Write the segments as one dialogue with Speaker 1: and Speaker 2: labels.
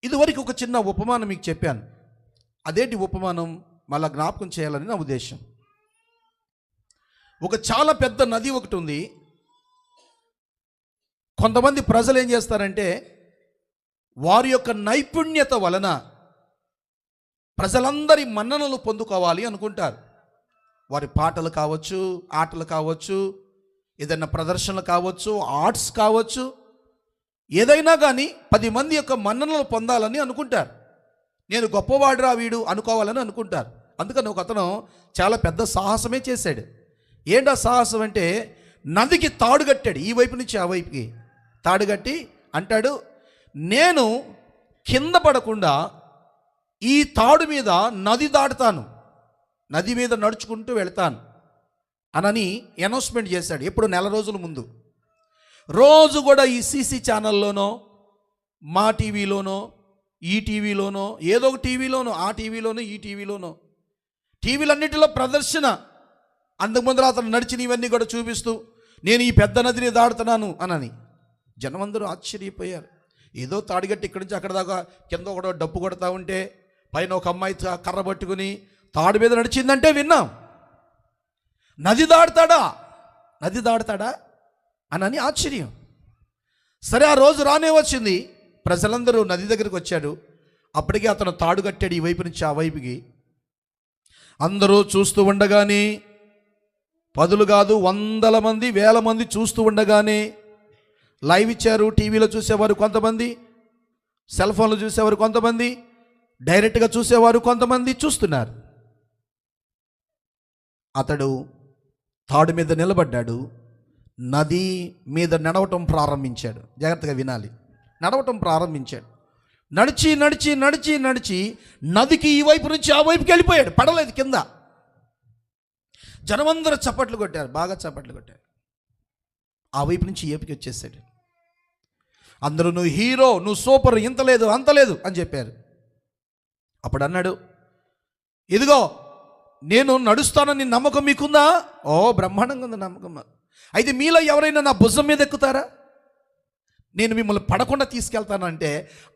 Speaker 1: ఇదివరకు ఒక చిన్న ఉపమానం మీకు చెప్పాను. అదేంటి ఉపమానం మళ్ళా జ్ఞాపకం చేయాలని నా ఉద్దేశం. ఒక చాలా పెద్ద నది ఒకటి ఉంది. కొంతమంది ప్రజలు ఏం చేస్తారంటే వారి యొక్క నైపుణ్యత వలన ప్రజలందరి మన్ననలు పొందుకోవాలి అనుకుంటారు. వారి పాటలు కావచ్చు, ఆటలు కావచ్చు, ఏదైనా ప్రదర్శనలు కావచ్చు, ఆర్ట్స్ కావచ్చు, ఏదైనా కానీ 10 మంది యొక్క మన్ననలు పొందాలని అనుకుంటారు. నేను గొప్పవాడురా వీడు అనుకోవాలని అనుకుంటారు. అందుకని ఒక అతను చాలా పెద్ద సాహసమే చేశాడు. ఏంటా సాహసం అంటే నదికి తాడు కట్టాడు. ఈ వైపు నుంచి ఆ వైపుకి తాడు కట్టి అంటాడు, నేను కింద పడకుండా ఈ తాడు మీద నది దాటుతాను, నది మీద నడుచుకుంటూ వెళ్తాను అనని అనౌన్స్మెంట్ చేశాడు. ఎప్పుడు నెల రోజుల ముందు. రోజు కూడా ఈ సీసీ ఛానల్లోనో, మా టీవీలోనో, ఈ టీవీలోనో, ఏదో ఒక టీవీలోనో, ఆ టీవీలోనో, ఈ టీవీలోనో, టీవీలన్నిటిలో ప్రదర్శన. అంతకుముందు అతను నడిచినవన్నీ కూడా చూపిస్తూ నేను ఈ పెద్ద నదిని దాడుతున్నాను అనని జనమందరూ ఆశ్చర్యపోయారు. ఏదో తాడిగట్టి ఇక్కడి నుంచి అక్కడ దాకా కింద ఒకటో డప్పు కొడతా ఉంటే పైన ఒక అమ్మాయి కర్ర పట్టుకుని తాడు మీద నడిచిందంటే విన్నాం. నది దాడుతాడా అని ఆశ్చర్యం. సరే, ఆ రోజు రానే వచ్చింది. ప్రజలందరూ నది దగ్గరికి వచ్చాడు. అప్పటికే అతను తాడు కట్టాడు ఈ వైపు నుంచి ఆ వైపుకి. అందరూ చూస్తూ ఉండగానే 10 కాదు 100 మంది 1000 మంది చూస్తూ ఉండగానే లైవ్ ఇచ్చారు. టీవీలో చూసేవారు కొంతమంది, సెల్ ఫోన్లు చూసేవారు కొంతమంది, డైరెక్ట్గా చూసేవారు కొంతమంది చూస్తున్నారు. అతడు తాడు మీద నిలబడ్డాడు. నది మీద నడవటం ప్రారంభించాడు. జాగ్రత్తగా వినాలి. నడవటం ప్రారంభించాడు. నడిచి నడిచి నడిచి నడిచి నదికి ఈ వైపు నుంచి ఆ వైపుకి వెళ్ళిపోయాడు. పడలేదు కింద. జనమందరూ చప్పట్లు కొట్టారు, బాగా చప్పట్లు కొట్టారు. ఆ వైపు నుంచి ఏపుకి వచ్చేసాడు. అందరూ నువ్వు హీరో, నువ్వు సూపర్, ఇంత లేదు అంత లేదు అని చెప్పారు. అప్పుడు అన్నాడు, ఇదిగో నేను నడుస్తానని నమ్మకం మీకుందా? ఓ, బ్రహ్మాండంగా ఉంది నమ్మకం. అయితే మీలో ఎవరైనా నా భుజం మీద ఎక్కుతారా? నేను మిమ్మల్ని పడకుండా తీసుకెళ్తానంటే,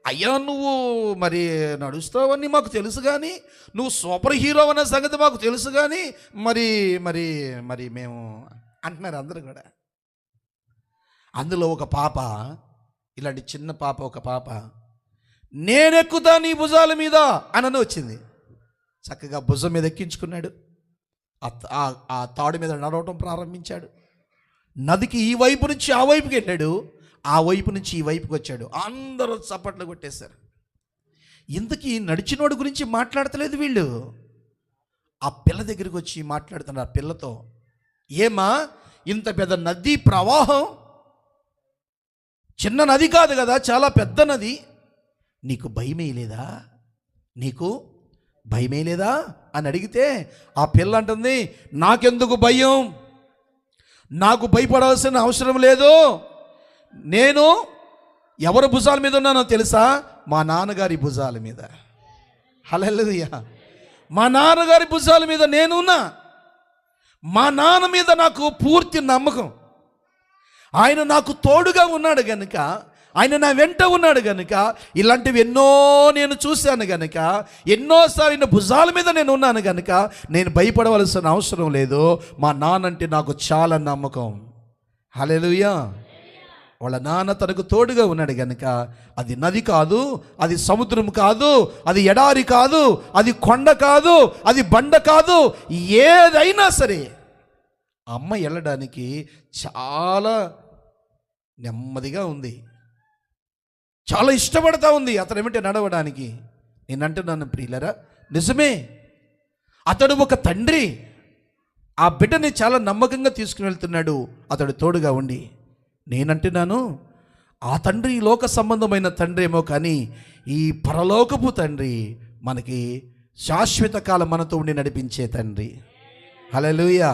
Speaker 1: అయ్యా నువ్వు మరి నడుస్తావని మాకు తెలుసు కానీ, నువ్వు సూపర్ హీరో అనే సంగతి మాకు తెలుసు కానీ మరి మరి మరి మేము అంటున్నారు అందరూ కూడా. అందులో ఒక పాప, ఇలాంటి చిన్న పాప, ఒక పాప నేనెక్కుతా నీ భుజాల మీద అని వచ్చింది. చక్కగా భుజం మీద ఎక్కించుకున్నాడు. ఆ తాడు మీద నడవటం ప్రారంభించాడు. నదికి ఈ వైపు నుంచి ఆ వైపుకి వెళ్ళాడు, ఆ వైపు నుంచి ఈ వైపుకి వచ్చాడు. అందరూ చప్పట్లు కొట్టేశారు. ఇంతకీ నడిచినోడు గురించి మాట్లాడతలేదు వీళ్ళు. ఆ పిల్ల దగ్గరికి వచ్చి మాట్లాడుతున్నారు. ఆ పిల్లతో, ఏమా ఇంత పెద్ద నది ప్రవాహం, చిన్న నది కాదు కదా, చాలా పెద్ద నది, నీకు భయమేయలేదా? నీకు భయమేయలేదా అని అడిగితే ఆ పిల్ల అంటుంది, నాకెందుకు భయం, నాకు భయపడాల్సిన అవసరం లేదు. నేను ఎవరి భుజాల మీద ఉన్నానో తెలుసా? మా నాన్నగారి భుజాల మీద. హల్లెలూయా. మా నాన్నగారి భుజాల మీద నేనున్నా. మా నాన్న మీద నాకు పూర్తి నమ్మకం. ఆయన నాకు తోడుగా ఉన్నాడు గనుక, ఆయన నా వెంట ఉన్నాడు గనుక, ఇలాంటివి ఎన్నో నేను చూశాను గనుక, ఎన్నోసార్లు భుజాల మీద నేను ఉన్నాను గనుక నేను భయపడవలసిన అవసరం లేదు. మా నాన్నంటే నాకు చాలా నమ్మకం. హల్లెలూయా. వాళ్ళ నాన్న తనకు తోడుగా ఉన్నాడు గనుక అది నది కాదు, అది సముద్రం కాదు, అది ఎడారి కాదు, అది కొండ కాదు, అది బండ కాదు, ఏదైనా సరే అమ్మ వెళ్ళడానికి చాలా నెమ్మదిగా ఉంది, చాలా ఇష్టపడతా ఉంది. అతను ఏమిటి నడవడానికి. నేనంటున్నాను ప్రియులరా, నిజమే. అతడు ఒక తండ్రి, ఆ బిడ్డని చాలా నమ్మకంగా తీసుకుని వెళ్తున్నాడు అతడు తోడుగా ఉండి. నేనంటున్నాను, ఆ తండ్రి లోక సంబంధమైన తండ్రి ఏమో కానీ ఈ పరలోకపు తండ్రి మనకి శాశ్వత కాలం మనతో ఉండి నడిపించే తండ్రి. హల్లెలూయా.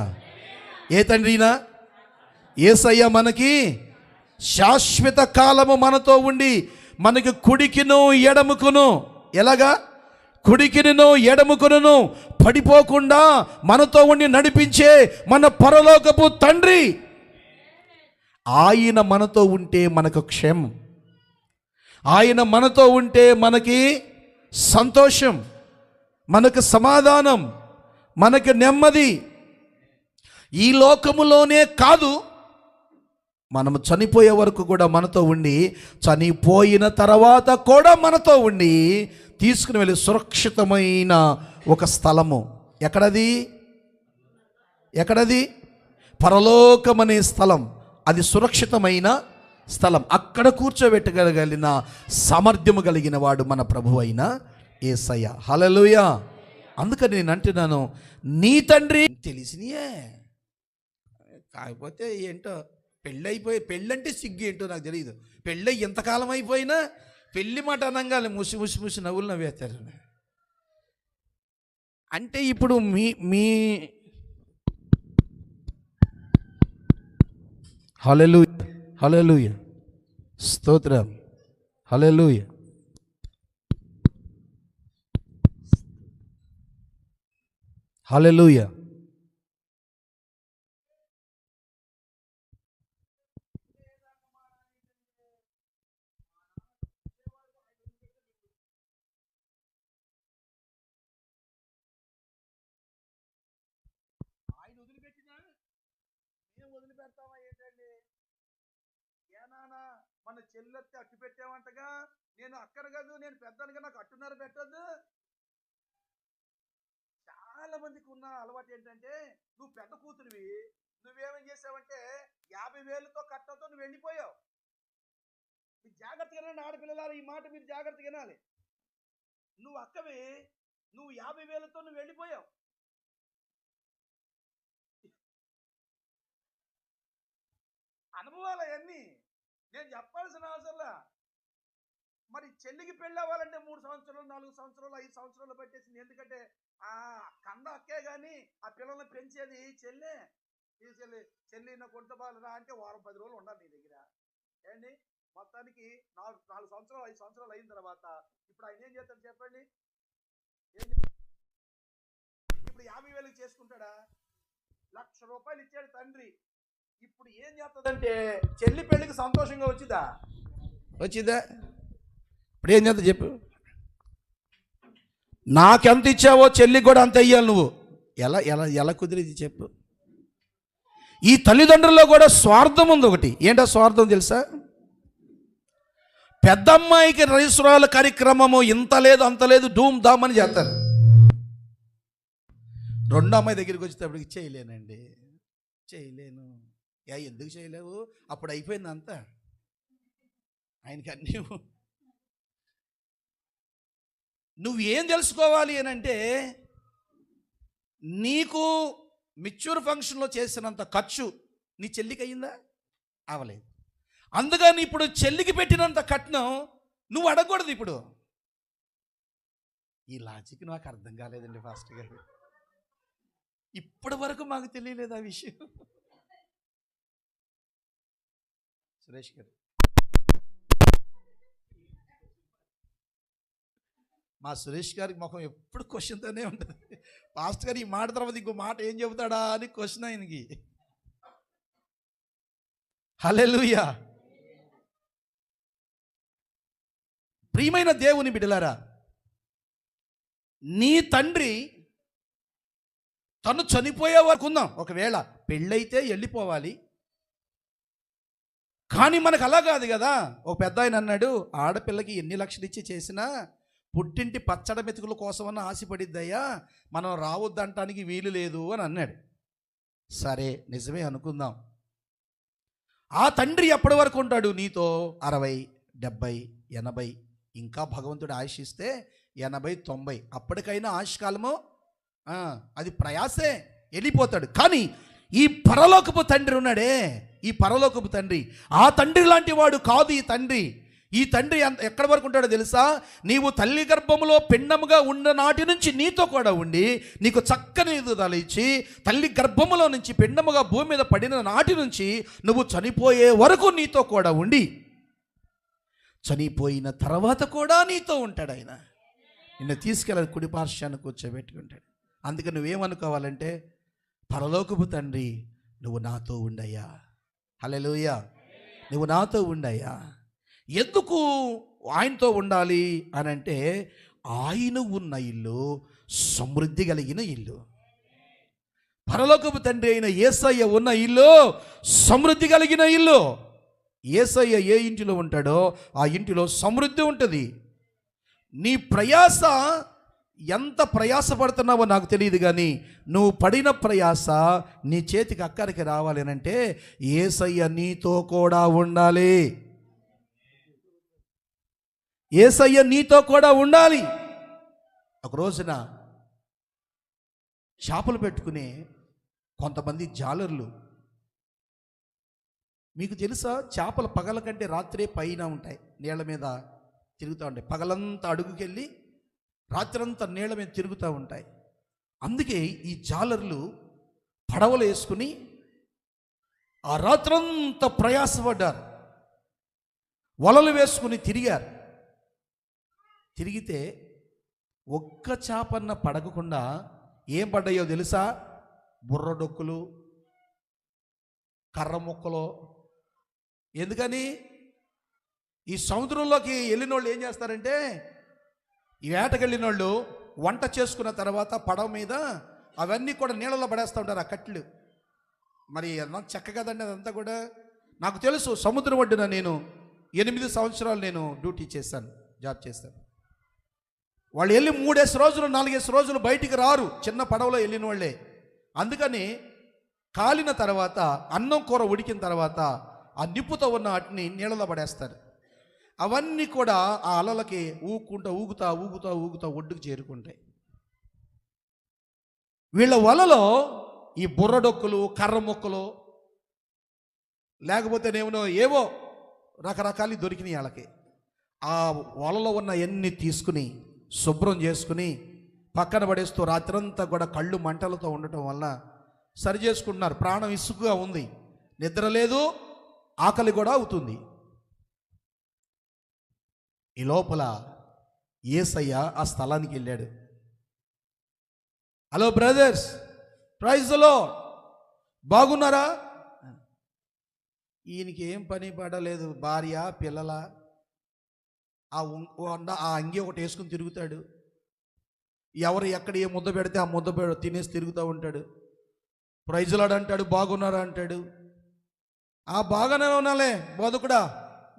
Speaker 1: ఏ తండ్రినా? యేసయ్య మనకి శాశ్వత కాలము మనతో ఉండి మనకి కుడికిను ఎడముకును, ఎలాగా కుడికిను ఎడముకును పడిపోకుండా మనతో ఉండి నడిపించే మన పరలోకపు తండ్రి. ఆయన మనతో ఉంటే మనకు క్షేమం, ఆయన మనతో ఉంటే మనకి సంతోషం, మనకు సమాధానం, మనకి నెమ్మది. ఈ లోకములోనే కాదు, మనము చనిపోయే వరకు కూడా మనతో ఉండి, చనిపోయిన తర్వాత కూడా మనతో ఉండి తీసుకుని వెళ్ళి సురక్షితమైన ఒక స్థలము. ఎక్కడది? పరలోకమనే స్థలం. అది సురక్షితమైన స్థలం. అక్కడ కూర్చోబెట్టగలిగిన సామర్థ్యము కలిగిన వాడు మన ప్రభువు అయిన యేసయ్య. హల్లెలూయా. అందుకని నేను అంటున్నాను, నీ తండ్రి తెలిసినయే. కాకపోతే ఏంటో పెళ్ళంటే సిగ్గు ఏంటో నాకు తెలియదు. పెళ్ళి ఎంతకాలం అయిపోయినా పెళ్ళి మాట అనగానే ముసి నవ్వులు నవ్వేస్తారు. అంటే ఇప్పుడు మీ హల్లెలూయా, హల్లెలూయా, స్తోత్రం, హల్లెలూయా. హల్లెలూయా. ఆయన వదిలిపెట్టినా మేము వదిలిపెడతామా ఏంటండి? ఏనానా మన చెల్లెత్తి అట్టు పెట్టామంటగా, నేను అక్కను కాదు నేను పెద్దనుగా నాకు అట్టున్నర పెట్టద్దు. చాలా మందికి ఉన్న అలవాటు ఏంటంటే, నువ్వు పెద్ద కూతురివి, నువ్వేమేం చేసావంటే 50,000తో కట్టతో నువ్వు వెళ్ళిపోయావు. మీరు జాగ్రత్తగా వినండి ఆడపిల్లలారా, ఈ మాట మీరు జాగ్రత్తగా వినాలి. నువ్వు అక్కవి, నువ్వు 50,000తో నువ్వు వెళ్ళిపోయావు. అనుభవాలు అవన్నీ నేను చెప్పాల్సిన అవసరంలా. మరి చెల్లికి పెళ్ళి అవ్వాలంటే 3 సంవత్సరాలు, 4 సంవత్సరాలు, 5 సంవత్సరాలు పట్టేసింది. ఎందుకంటే ఆ కంద అక్కే కానీ ఆ పిల్లల్ని పెంచేది చెల్లె. ఈ చెల్లి నా కొంత బాలరా అంటే వారం 10 రోజులు ఉండాలి నీ దగ్గర. ఏండి మొత్తానికి 4 సంవత్సరాలు 5 సంవత్సరాలు అయిన తర్వాత ఇప్పుడు ఆయన ఏం చేస్తాడు చెప్పండి? ఇప్పుడు 50,000 చేసుకుంటాడా? ₹1,00,000 ఇచ్చాడు తండ్రి. ఇప్పుడు ఏం చేస్తుందంటే చెల్లి పెళ్ళికి సంతోషంగా వచ్చిందా? ఇప్పుడు ఏం చేస్తా చెప్పు? నాకెంత ఇచ్చావో చెల్లికి కూడా అంత ఇయ్యాలి నువ్వు. ఎలా ఎలా ఎలా కుదిరేది చెప్పు? ఈ తల్లిదండ్రుల్లో కూడా స్వార్థం ఉంది ఒకటి. ఏంటో స్వార్థం తెలుసా? పెద్దమ్మాయికి రైసురాల కార్యక్రమము ఇంత లేదు అంత లేదు ధూమ్ ధామ్ అని చేస్తారు. రెండో అమ్మాయి దగ్గరికి వచ్చేటప్పటికి చేయలేనండి, చేయలేను. ఎందుకు చేయలేవు? అప్పుడు అయిపోయింది అంతా. ఆయనకి అన్నీ. నువ్వేం తెలుసుకోవాలి అని అంటే, నీకు మెచ్యూర్ ఫంక్షన్లో చేసినంత ఖర్చు నీ చెల్లికి అయ్యిందా? అవలేదు. అందుకని ఇప్పుడు చెల్లికి పెట్టినంత కట్నం నువ్వు అడగకూడదు. ఇప్పుడు ఈ లాజిక్ నాకు అర్థం కాలేదండి ఫాస్టర్ గారు. ఇప్పటి వరకు మాకు తెలియలేదు ఆ విషయం. సురేష్ గారు, మా సురేష్ గారికి ముఖం ఎప్పుడు క్వశ్చన్తోనే ఉంటుంది. పాస్టర్ గారు ఈ మాట తర్వాత ఇంకో మాట ఏం చెబుతాడా అని క్వశ్చన్ ఆయనకి. హల్లెలూయా. ప్రియమైన దేవుని బిడ్డలారా, నీ తండ్రి తను చనిపోయే వరకు ఉందాం, ఒకవేళ పెళ్ళైతే వెళ్ళిపోవాలి. కానీ మనకు అలా కాదు కదా. ఒక పెద్ద ఆయన అన్నాడు, ఆడపిల్లకి ఎన్ని లక్షలు ఇచ్చి చేసినా పుట్టింటి పచ్చడి మెతుకుల కోసమన్నా ఆశపడిద్దయ్యా, మనం రావద్దంటానికి వీలు లేదు అని అన్నాడు. సరే నిజమే అనుకుందాం. ఆ తండ్రి ఎప్పటి వరకు ఉంటాడు నీతో? 60, 70, 80, ఇంకా భగవంతుడు ఆశిస్తే 80, 90. అప్పటికైనా ఆయుష్కాలము అది ప్రయాసే, వెళ్ళిపోతాడు. కానీ ఈ పరలోకపు తండ్రి ఉన్నాడే, ఈ పరలోకపు తండ్రి, ఆ తండ్రి లాంటి వాడు కాదు ఈ తండ్రి. ఈ తండ్రి ఎక్కడి వరకు ఉంటాడో తెలుసా? నీవు తల్లి గర్భములో పిండముగా ఉన్న నాటి నుంచి నీతో కూడా ఉండి నీకు చక్కని ఎదుగుదల ఇచ్చి, తల్లి గర్భములో నుంచి పిండముగా భూమి మీద పడిన నాటి నుంచి నువ్వు చనిపోయే వరకు నీతో కూడా ఉండి, చనిపోయిన తర్వాత కూడా నీతో ఉంటాడు. ఆయన నిన్ను తీసుకెళ్ళి కుడి పార్శ్వాన్ని కూర్చోబెట్టుకుంటాడు. అందుకే నువ్వేమనుకోవాలంటే, పరలోకపు తండ్రి నువ్వు నాతో ఉండయ్యా. హల్లెలూయా. నువ్వు నాతో ఉండయ్యా. ఎందుకు ఆయనతో ఉండాలి అని అంటే ఆయన ఉన్న ఇల్లు సమృద్ధి కలిగిన ఇల్లు. పరలోకపు తండ్రి అయిన యేసయ్య ఉన్న ఇల్లు సమృద్ధి కలిగిన ఇల్లు. యేసయ్య ఏ ఇంటిలో ఉంటాడో ఆ ఇంటిలో సమృద్ధి ఉంటుంది. నీ ప్రయాస ఎంత ప్రయాసపడుతున్నావో నాకు తెలియదు, కానీ నువ్వు పడిన ప్రయాస నీ చేతికి అక్కడికి రావాలి అని అంటే యేసయ్య నీతో కూడా ఉండాలి. యేసయ్య నీతో కూడా ఉండాలి. ఒక రోజున చేపలు పెట్టుకునే కొంతమంది జాలర్లు, మీకు తెలుసా, చేపలు పగల కంటే రాత్రే పైన ఉంటాయి, నీళ్ళ మీద తిరుగుతూ ఉంటాయి. పగలంతా అడుగుకెళ్ళి రాత్రంతా నీళ్ళ మీద తిరుగుతూ ఉంటాయి. అందుకే ఈ జాలర్లు పడవలు వేసుకుని ఆ రాత్రంతా ప్రయాసపడ్డారు, వలలు వేసుకుని తిరిగారు. తిరిగితే ఒక్క చేపన్న పడగకుండా ఏం పడ్డాయో తెలుసా? బుర్రడొక్కులు, కర్ర ముక్కలు. ఎందుకని? ఈ సముద్రంలోకి వెళ్ళిన వాళ్ళు ఏం చేస్తారంటే, ఈ వేటకెళ్ళిన వాళ్ళు వంట చేసుకున్న తర్వాత పడవ మీద అవన్నీ కూడా నీళ్ళలో పడేస్తూ ఉంటారు, ఆ కట్లు. మరి నాకు చెక్క కదండి అదంతా కూడా. నాకు తెలుసు, సముద్రం ఒడ్డున నేను 8 సంవత్సరాలు నేను డ్యూటీ చేశాను, జాబ్ చేశాను. వాళ్ళు వెళ్ళి 3 రోజులు 4 రోజులు బయటికి రారు, చిన్న పడవలో వెళ్ళిన వాళ్ళే. అందుకని కాలిన తర్వాత అన్నం కూర ఉడికిన తర్వాత ఆ నిప్పుతో ఉన్న వాటిని నీళ్ళలో పడేస్తారు. అవన్నీ కూడా ఆ అలలకి ఊగుతా ఒడ్డుకు చేరుకుంటాయి. వీళ్ళ వలలో ఈ బుర్రడొక్కులు, కర్ర మొక్కలు, లేకపోతేనేమో ఏవో రకరకాలు దొరికినాయి వాళ్ళకి. ఆ వలలో ఉన్న ఎన్ని తీసుకుని శుభ్రం చేసుకుని పక్కన పడేస్తూ రాత్రంతా కూడా కళ్ళు మంటలతో ఉండటం వల్ల సరి చేసుకుంటున్నారు. ప్రాణం ఇసుకుగా ఉంది, నిద్ర లేదు, ఆకలి కూడా అవుతుంది. ఈ లోపల యేసయ్య ఆ స్థలానికి వెళ్ళాడు. Hello brothers, praise the lord, బాగున్నారా? ఈయనకి ఏం పని పడలేదు, భార్య పిల్లల, ఆ అంగి ఒకటి వేసుకుని తిరుగుతాడు. ఎవరు ఎక్కడ ఏ ముద్ద పెడితే ఆ ముద్ద తినేసి తిరుగుతూ ఉంటాడు. ప్రైజ్ ది లార్డ్ అంటాడు, బాగున్నారా అంటాడు. బాగానే ఉన్నాలే బోధకుడా,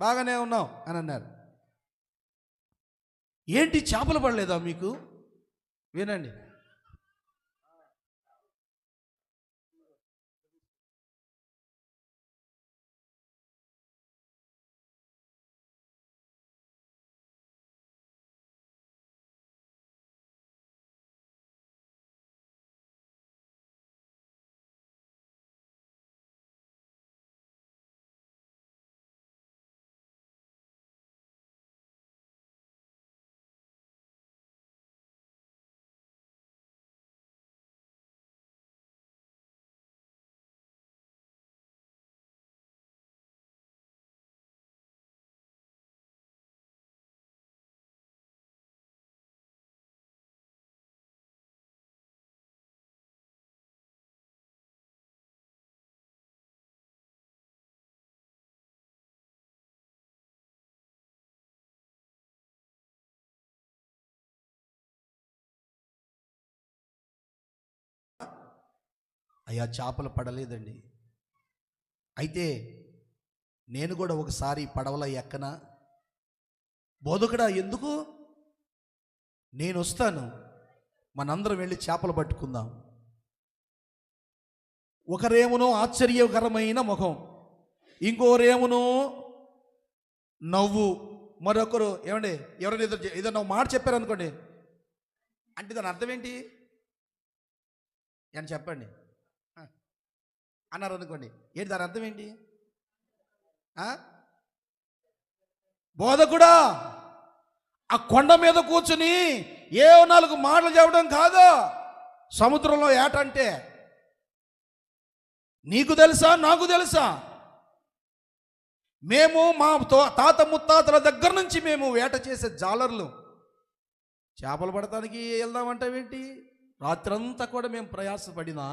Speaker 1: బాగానే ఉన్నావు అని అన్నారు. ఏంటి, చేపలు పడలేదా మీకు? వినండి, అయ్యా చేపలు పడలేదండి. అయితే నేను కూడా ఒకసారి పడవలో ఎక్కనా? బోధకుడా ఎందుకు? నేను వస్తాను, మనందరం వెళ్ళి చేపలు పట్టుకుందాం. ఒకరేమునో ఆశ్చర్యకరమైన ముఖం, ఇంకోరేమునో నవ్వు, మరొకరు ఏమండి ఎవరైనా ఏదైనా మాట చెప్పారనుకోండి, అంటే దాని అర్థం ఏంటి అని చెప్పండి అన్నారు అనుకోండి, ఏంటి దాని అర్థం ఏంటి? బోధకుడా ఆ కొండ మీద కూర్చుని ఏ 4 మాటలు చెప్పడం కాదు సముద్రంలో ఏట అంటే. నీకు తెలుసా, నాకు తెలుసా, మేము మా తాత ముత్తాతల దగ్గర నుంచి మేము వేట చేసే జాలర్లు. చేపలు పడటానికి వెళ్దామంటావేంటి? రాత్రంతా కూడా మేము ప్రయాసపడినా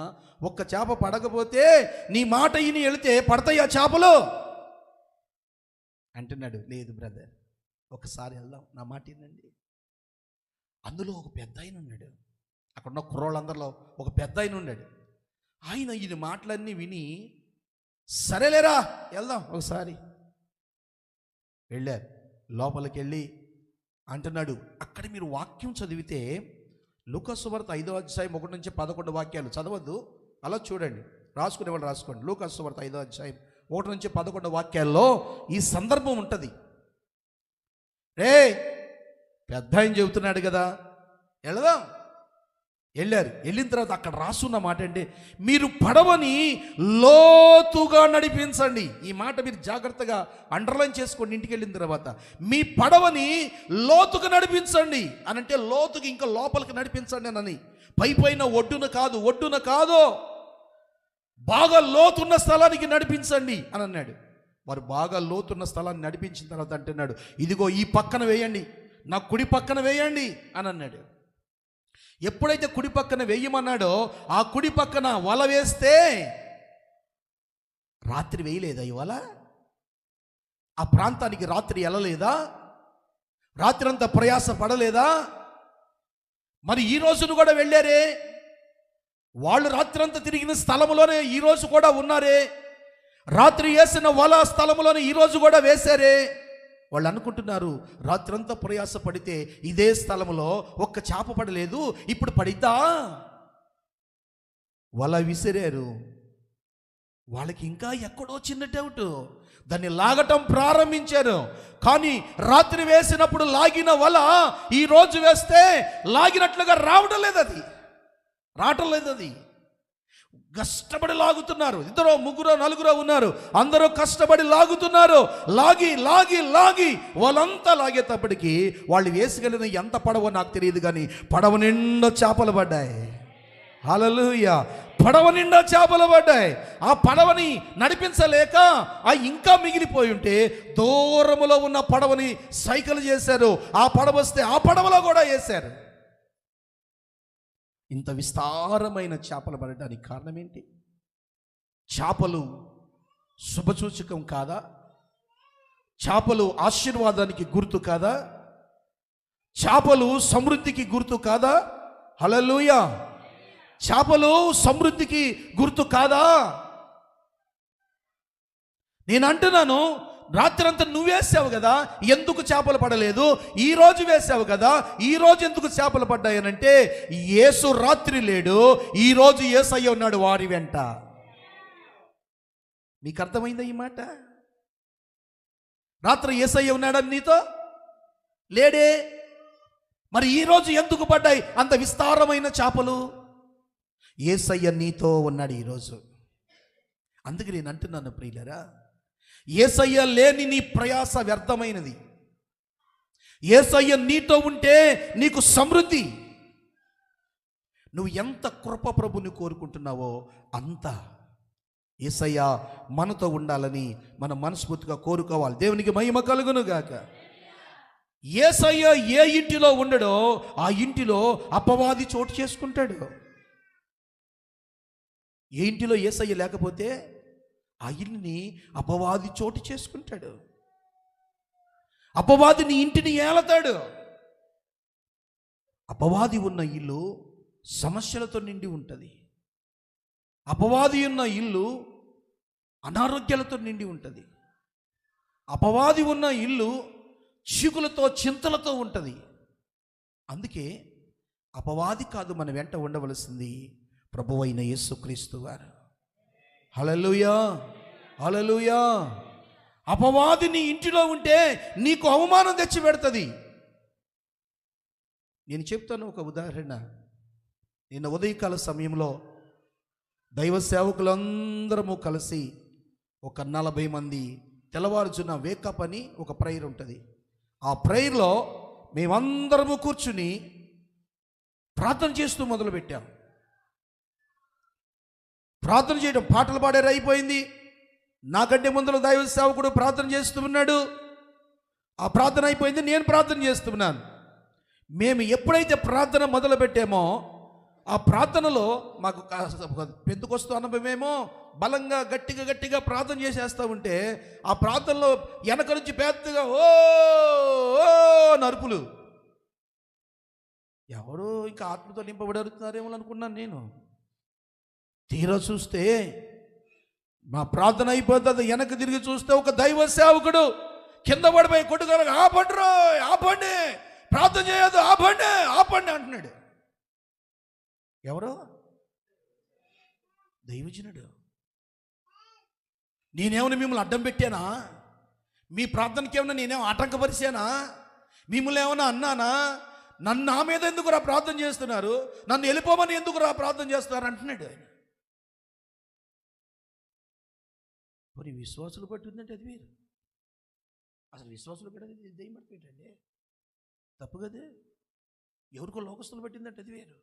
Speaker 1: ఒక్క చేప పడకపోతే నీ మాట ఇని వెళితే పడతాయి ఆ చేపలు అంటున్నాడు. లేదు బ్రదర్, ఒకసారి వెళ్దాం, నా మాట ఏంటండి. అందులో ఒక పెద్ద ఆయన ఉన్నాడు, అక్కడున్న కుర్రోళ్ళందరిలో ఒక పెద్ద ఆయన ఉన్నాడు. ఆయన ఈ మాటలన్నీ విని సరేలేరా వెళ్దాం ఒకసారి వెళ్ళారు. లోపలికి వెళ్ళి అంటున్నాడు, అక్కడ మీరు వాక్యం చదివితే లూకా సువార్త 5వ అధ్యాయం 1 నుంచి 11 వాక్యాలు చదవద్దు, అలా చూడండి, రాసుకునే వాళ్ళు రాసుకోండి. లూకా సువార్త 5వ అధ్యాయం 1 నుంచి 11 వాక్యాల్లో ఈ సందర్భం ఉంటుంది. రే పెద్ద ఆయన చెబుతున్నాడు కదా వెళదాం. వెళ్ళారు. వెళ్ళిన తర్వాత అక్కడ రాసున్న మాట అంటే, మీరు పడవని లోతుగా నడిపించండి. ఈ మాట మీరు జాగ్రత్తగా అండర్లైన్ చేసుకోండి ఇంటికి వెళ్ళిన తర్వాత. మీ పడవని లోతుగా నడిపించండి అని అంటే, లోతుకి ఇంకా లోపలికి నడిపించండి అని, పైన ఒడ్డున కాదు బాగా లోతున్న స్థలానికి నడిపించండి అని అన్నాడు. వారు బాగా లోతున్న స్థలాన్ని నడిపించిన తర్వాత అంటున్నాడు, ఇదిగో ఈ పక్కన వేయండి, నా కుడి పక్కన వేయండి అని అన్నాడు. ఎప్పుడైతే కుడి పక్కన వేయమన్నాడో ఆ కుడి పక్కన వల వేస్తే, రాత్రి వేయలేదా ఈ వల? ఆ ప్రాంతానికి రాత్రి వెళ్ళలేదా? రాత్రి అంతా ప్రయాస పడలేదా? మరి ఈ రోజును కూడా వెళ్ళారే, వాళ్ళు రాత్రంతా తిరిగిన స్థలంలోనే ఈ రోజు కూడా ఉన్నారే, రాత్రి వేసిన వల స్థలంలోనే ఈ రోజు కూడా వేశారే. వాళ్ళు అనుకుంటున్నారు రాత్రంతా ప్రయాస పడితే ఇదే స్థలంలో ఒక్క చేప పడలేదు, ఇప్పుడు పడిద్దా? వల విసిరారు. వాళ్ళకి ఇంకా ఎక్కడో చిన్న డౌట్, దాన్ని లాగటం ప్రారంభించారు. కానీ రాత్రి వేసినప్పుడు లాగిన వల ఈ రోజు వేస్తే లాగినట్లుగా రావటం లేదు. అది కష్టపడి లాగుతున్నారు. 2 3 4 ఉన్నారు, అందరూ కష్టపడి లాగుతున్నారు. లాగి వాళ్ళంతా లాగేటప్పటికి వాళ్ళు వేసుకెళ్ళిన ఎంత పడవో నాకు తెలియదు, కానీ పడవ నిండా చేపలు పడ్డాయి. హల్లెలూయా! పడవ నిండా చేపలు పడ్డాయి. ఆ పడవని నడిపించలేక ఇంకా మిగిలిపోయి ఉంటే దూరములో ఉన్న పడవని సైకిల్ చేశారు. ఆ పడవ వస్తే ఆ పడవలో కూడా వేశారు. ఇంత విస్తారమైన చేపలు పడడానికి కారణం ఏంటి? చేపలు శుభసూచకం కాదా? చేపలు ఆశీర్వాదానికి గుర్తు కాదా? చేపలు సమృద్ధికి గుర్తు కాదా? హల్లెలూయా! చేపలు సమృద్ధికి గుర్తు కాదా? నేను అంటున్నాను, రాత్రంతా నువ్వు వేసావు కదా, ఎందుకు చేపలు పడలేదు? ఈ రోజు వేసావు కదా, ఈ రోజు ఎందుకు చేపలు పడ్డాయనంటే, యేసు రాత్రి లేడు, ఈ రోజు యేసయ్య ఉన్నాడు వారి వెంట. మీకు అర్థమైందా ఈ మాట? రాత్రి యేసయ్య ఉన్నాడని నీతో లేడే, మరి ఈ రోజు ఎందుకు పడ్డాయి అంత విస్తారమైన చేపలు? యేసయ్య నీతో ఉన్నాడు ఈరోజు. అందుకే నేను అంటున్నాను ప్రియులరా, యేసయ్య లేని నీ ప్రయాస వ్యర్థమైనది. యేసయ్య నీతో ఉంటే నీకు సమృద్ధి. నువ్వు ఎంత కృప ప్రభుని కోరుకుంటున్నావో అంత యేసయ్య మనతో ఉండాలని మనం మనస్ఫూర్తిగా కోరుకోవాలి. దేవునికి మహిమ కలుగును గాక. యేసయ్య ఏ ఇంటిలో ఉండడో ఆ ఇంటిలో అపవాది చోటు చేసుకుంటాడు. ఏ ఇంటిలో యేసయ్య లేకపోతే ఆ ఇల్లుని అపవాది చోటు చేసుకుంటాడు. అపవాది నీ ఇంటిని ఏలతాడు. అపవాది ఉన్న ఇల్లు సమస్యలతో నిండి ఉంటుంది. అపవాది ఉన్న ఇల్లు అనారోగ్యాలతో నిండి ఉంటుంది. అపవాది ఉన్న ఇల్లు చీకులతో చింతలతో ఉంటుంది. అందుకే అపవాది కాదు మన వెంట ఉండవలసింది ప్రభువైన యేసుక్రీస్తు వారు. హల్లెలూయా! హల్లెలూయా! అపవాది నీ ఇంటిలో ఉంటే నీకు అవమానం తెచ్చి పెడుతుంది. నేను చెప్తాను ఒక ఉదాహరణ. నిన్న ఉదయకాల సమయంలో దైవ సేవకులందరము కలిసి ఒక 40 మంది తెల్లవారుజున వేకప్ అని ఒక ప్రేయర్ ఉంటుంది. ఆ ప్రేయర్లో మేమందరము కూర్చుని ప్రార్థన చేస్తూ మొదలుపెట్టాం. ప్రార్థన చేయడం, పాటలు పాడారు, అయిపోయింది. నాకంటే ముందర దైవ సేవకుడు ప్రార్థన చేస్తూ ఉన్నాడు. ఆ ప్రార్థన అయిపోయింది, నేను ప్రార్థన చేస్తున్నాను. మేము ఎప్పుడైతే ప్రార్థన మొదలు పెట్టామో ఆ ప్రార్థనలో మాకు పెంతుకొస్తూ అనుభవమేమో బలంగా గట్టిగా ప్రార్థన చేసేస్తూ ఉంటే ఆ ప్రార్థనలో వెనక నుంచి పెద్దగా ఓ నరుపులు. ఎవరో ఇంకా ఆత్మతో నింపబడి అరుతున్నారేమో అనుకున్నాను నేను. తీరా చూస్తే మా ప్రార్థన అయిపోతుంది, వెనక్కి తిరిగి చూస్తే ఒక దైవ సేవకుడు కింద పడిపోయి కొట్టుకోవాలి, ఆపండి, ప్రార్థన చేయదు, ఆపండి అంటున్నాడు. ఎవరో దైవజనుడు. నేనేమన్నా మిమ్మల్ని అడ్డం పెట్టానా? మీ ప్రార్థనకి ఏమన్నా నేనేమో ఆటంకపరిచానా? మిమ్మల్ని ఏమన్నా అన్నానా? నన్ను నా మీద ఎందుకు రా ప్రార్థన చేస్తున్నారు, నన్ను వెళ్ళిపోమని ఎందుకు రా ప్రార్థన చేస్తున్నారు అంటున్నాడు ఆయన. మరి విశ్వాసులు పట్టిందంటే అది వేరు. అసలు విశ్వాసులు పెట్టేది దెయ్యం పట్టిందండి, తప్పు కదా. ఎవరికో లోకస్తులు పట్టిందంటే అది వేరు.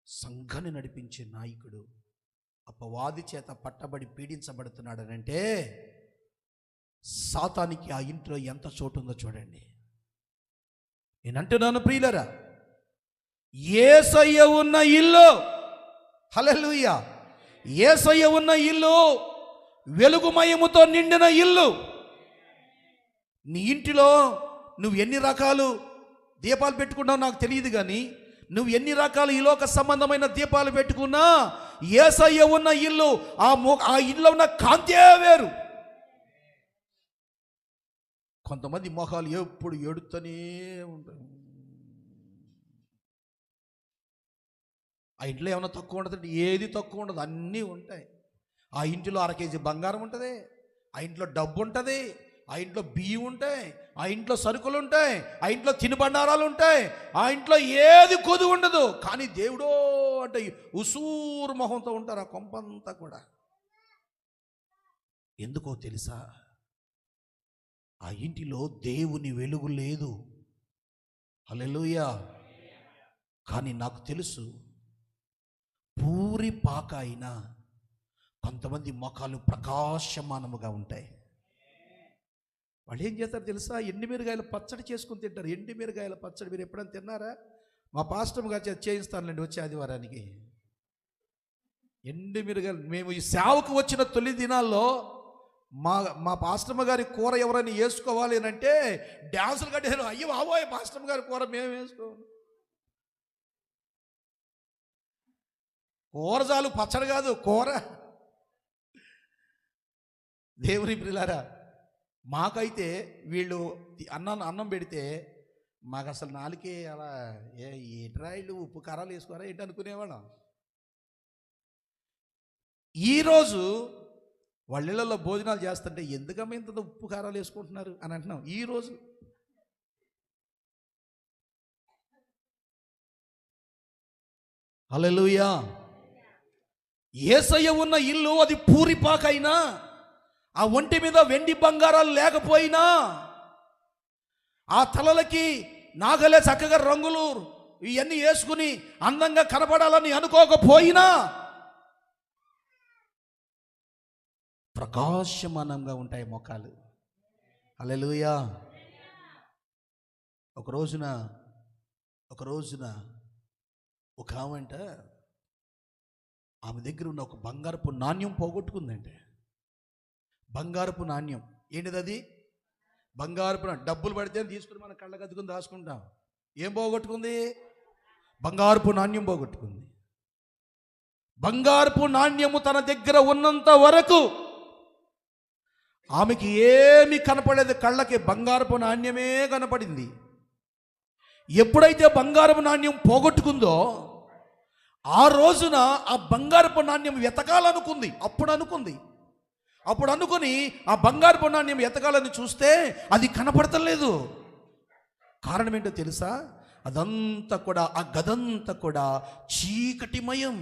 Speaker 1: సంఘాన్ని నడిపించే నాయకుడు అపవాది చేత పట్టబడి పీడించబడుతున్నాడనంటే సాతానికి ఆ ఇంట్లో ఎంత చోటు ఉందో చూడండి. నేనంటున్నాను ప్రియులరా, యేసయ్య ఉన్న ఇల్లు, హల్లెలూయా, యేసయ్య ఉన్న ఇల్లు వెలుగుమయముతో నిండిన ఇల్లు. నీ ఇంటిలో నువ్వు ఎన్ని రకాలు దీపాలు పెట్టుకున్నావు నాకు తెలియదు, కానీ నువ్వు ఎన్ని రకాల ఈ లోక సంబంధమైన దీపాలు పెట్టుకున్నా యేసయ్య ఉన్న ఇల్లు, ఆ ఇల్లు ఉన్న కాంతే వేరు. కొంతమంది మొహాలు ఎప్పుడు ఏడుతూనే ఉంటాయి. ఆ ఇంట్లో ఏమైనా తక్కువ ఉండదంటే ఏది తక్కువ ఉండదు, అన్నీ ఉంటాయి. ఆ ఇంటిలో 1 కేజీ బంగారం ఉంటుంది, ఆ ఇంట్లో డబ్బు ఉంటుంది, ఆ ఇంట్లో బియ్యం ఉంటాయి, ఆ ఇంట్లో సరుకులు ఉంటాయి, ఆ ఇంట్లో తినుబండారాలు ఉంటాయి, ఆ ఇంట్లో ఏది కొద్దు ఉండదు. కానీ దేవుడో అంటే ఉసూరు మొహంతో ఉంటారు ఆ కొంపంతా కూడా. ఎందుకో తెలుసా? ఆ ఇంటిలో దేవుని వెలుగు లేదు. హల్లెలూయా. కానీ నాకు తెలుసు, పూరి పాక అయినా కొంతమంది ముఖాలు ప్రకాశమానముగా ఉంటాయి. వాళ్ళు ఏం చేస్తారు తెలుసా? ఎండుమిరగాయల పచ్చడి చేసుకుని తింటారు. ఎండుమిరగాయల పచ్చడి మీరు ఎప్పుడైనా తిన్నారా? మా పాస్టర్ గారు చేయిస్తానులేండి వచ్చే ఆదివారానికి. ఎండుమిరగాయలు మేము ఈ సేవకు వచ్చిన తొలి దినాల్లో మా పాస్టమ్మ గారి కూర ఎవరైనా వేసుకోవాలి అని అంటే డ్యాన్సులు కట్టారు. అయ్యో బాబోయ్, పాస్టమ్మ గారి కూర మేము వేసుకోవాలి. కూర చాలు, పచ్చడి కాదు, కూర. దేవుని ప్రియులారా, మాకైతే వీళ్ళు అన్నం పెడితే మాకు అసలు నాలుకే అలా ఏట్రా వీళ్ళు ఉప్పు కారాలు వేసుకోరా ఏంటి అనుకునేవాళ్ళం. ఈరోజు వాళ్ళ ఇళ్ళల్లో భోజనాలు చేస్తుంటే ఎందుకమ్మా ఇంత ఉప్పు కారాలు వేసుకుంటున్నారు అని అంటున్నాం. ఈరోజు హల్లెలూయా. యేసయ్య ఉన్న ఇల్లు అది పూరిపాకైనా, ఆ ఒంటి మీద వెండి బంగారాలు లేకపోయినా, ఆ తలలకి నాగలే చక్కగా రంగులు ఇవన్నీ వేసుకుని అందంగా కనపడాలని అనుకోకపోయినా ప్రకాశమానంగా ఉంటాయి ముఖాలు. హల్లెలూయా. ఒక రోజున ఒక ఆమెంట ఆమె దగ్గర ఉన్న ఒక బంగారపు నాణ్యం పోగొట్టుకుందంటే. బంగారపు నాణ్యం ఏంటిది? అది బంగారపు డబ్బులు పడితే తీసుకుని మన కళ్ళ కద్దుకుని దాచుకుంటాం. ఏం పోగొట్టుకుంది? బంగారపు నాణ్యం పోగొట్టుకుంది. బంగారపు నాణ్యము తన దగ్గర ఉన్నంత వరకు ఆమెకి ఏమి కనపడేది, కళ్ళకి బంగారపు నాణ్యమే కనపడింది. ఎప్పుడైతే బంగారపు నాణ్యం పోగొట్టుకుందో ఆ రోజున ఆ బంగారపు నాణ్యం వెతకాలనుకుంది. అప్పుడు అనుకుని ఆ బంగారపు నాణ్యం ఎతకాలని చూస్తే అది కనపడతలేదు. కారణం ఏంటో తెలుసా? అదంతా కూడా, ఆ గదంతా కూడా చీకటిమయం.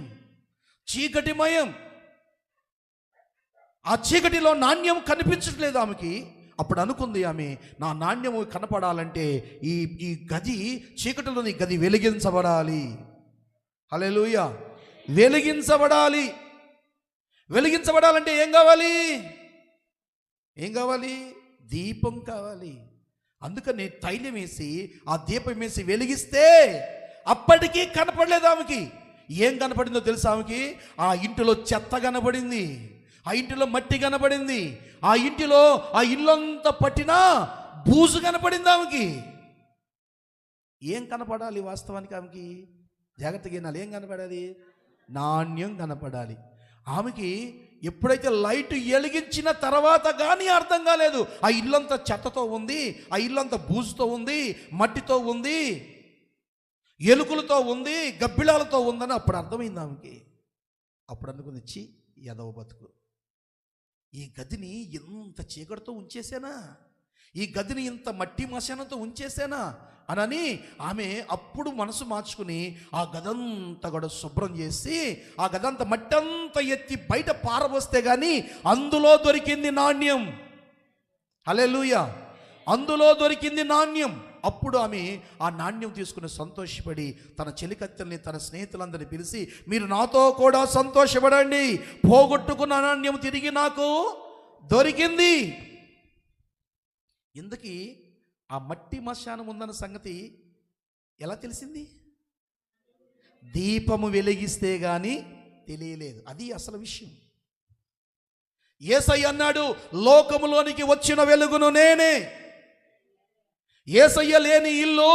Speaker 1: ఆ చీకటిలో నాణ్యం కనిపించట్లేదు ఆమెకి. అప్పుడు అనుకుంది ఆమె, నా నాణ్యము కనపడాలంటే ఈ గది, చీకటిలోని గది వెలిగించబడాలి. హల్లెలూయా. వెలిగించబడాలంటే ఏం కావాలి? దీపం కావాలి. అందుకని తైలం వేసి ఆ దీపం వేసి వెలిగిస్తే అప్పటికీ కనపడలేదు ఆమెకి. ఏం కనపడిందో తెలుసా ఆమెకి? ఆ ఇంటిలో చెత్త కనపడింది, ఆ ఇంటిలో మట్టి కనపడింది, ఆ ఇంటిలో ఆ ఇల్లంతా పట్టినా బూజు కనపడింది ఆమెకి. ఏం కనపడాలి వాస్తవానికి ఆమెకి? జాగ్రత్తగా వినాలి. ఏం కనపడాలి? నాణ్యం కనపడాలి. ఆమెకి ఎప్పుడైతే లైట్ వెలిగించిన తర్వాత కానీ అర్థం కాలేదు. ఆ ఇల్లంతా చెత్తతో ఉంది, ఆ ఇల్లంతా బూజుతో ఉంది, మట్టితో ఉంది, ఎలుకలతో ఉంది, గబ్బిళాలతో ఉందని అప్పుడు అర్థమైంది ఆమెకి. అప్పుడు అనుకుంది, చి ఎదవ బతుకు, ఈ గదిని ఇంత చీకటితో ఉంచేసానా, ఈ గదిని ఇంత మట్టి మశానంతో ఉంచేసానా అని ఆమె అప్పుడు మనసు మార్చుకుని ఆ గదంతా కూడా శుభ్రం చేసి ఆ గదంతా మట్టి అంతా ఎత్తి బయట పారబోస్తే కానీ అందులో దొరికింది నాణ్యం. హల్లెలూయా! అందులో దొరికింది నాణ్యం. అప్పుడు ఆమె ఆ నాణ్యం తీసుకుని సంతోషపడి తన చెలికత్తెల్ని, తన స్నేహితులందరినీ పిలిచి, మీరు నాతో కూడా సంతోషపడండి, పోగొట్టుకున్న నాణ్యం తిరిగి నాకు దొరికింది. ఇందుకీ ఆ మట్టి మశానం ఉందన్న సంగతి ఎలా తెలిసింది? దీపము వెలిగిస్తే గాని తెలియలేదు. అది అసలు విషయం. యేసయ్య అన్నాడు, లోకములోనికి వచ్చిన వెలుగును నేనే. యేసయ్య లేని ఇల్లు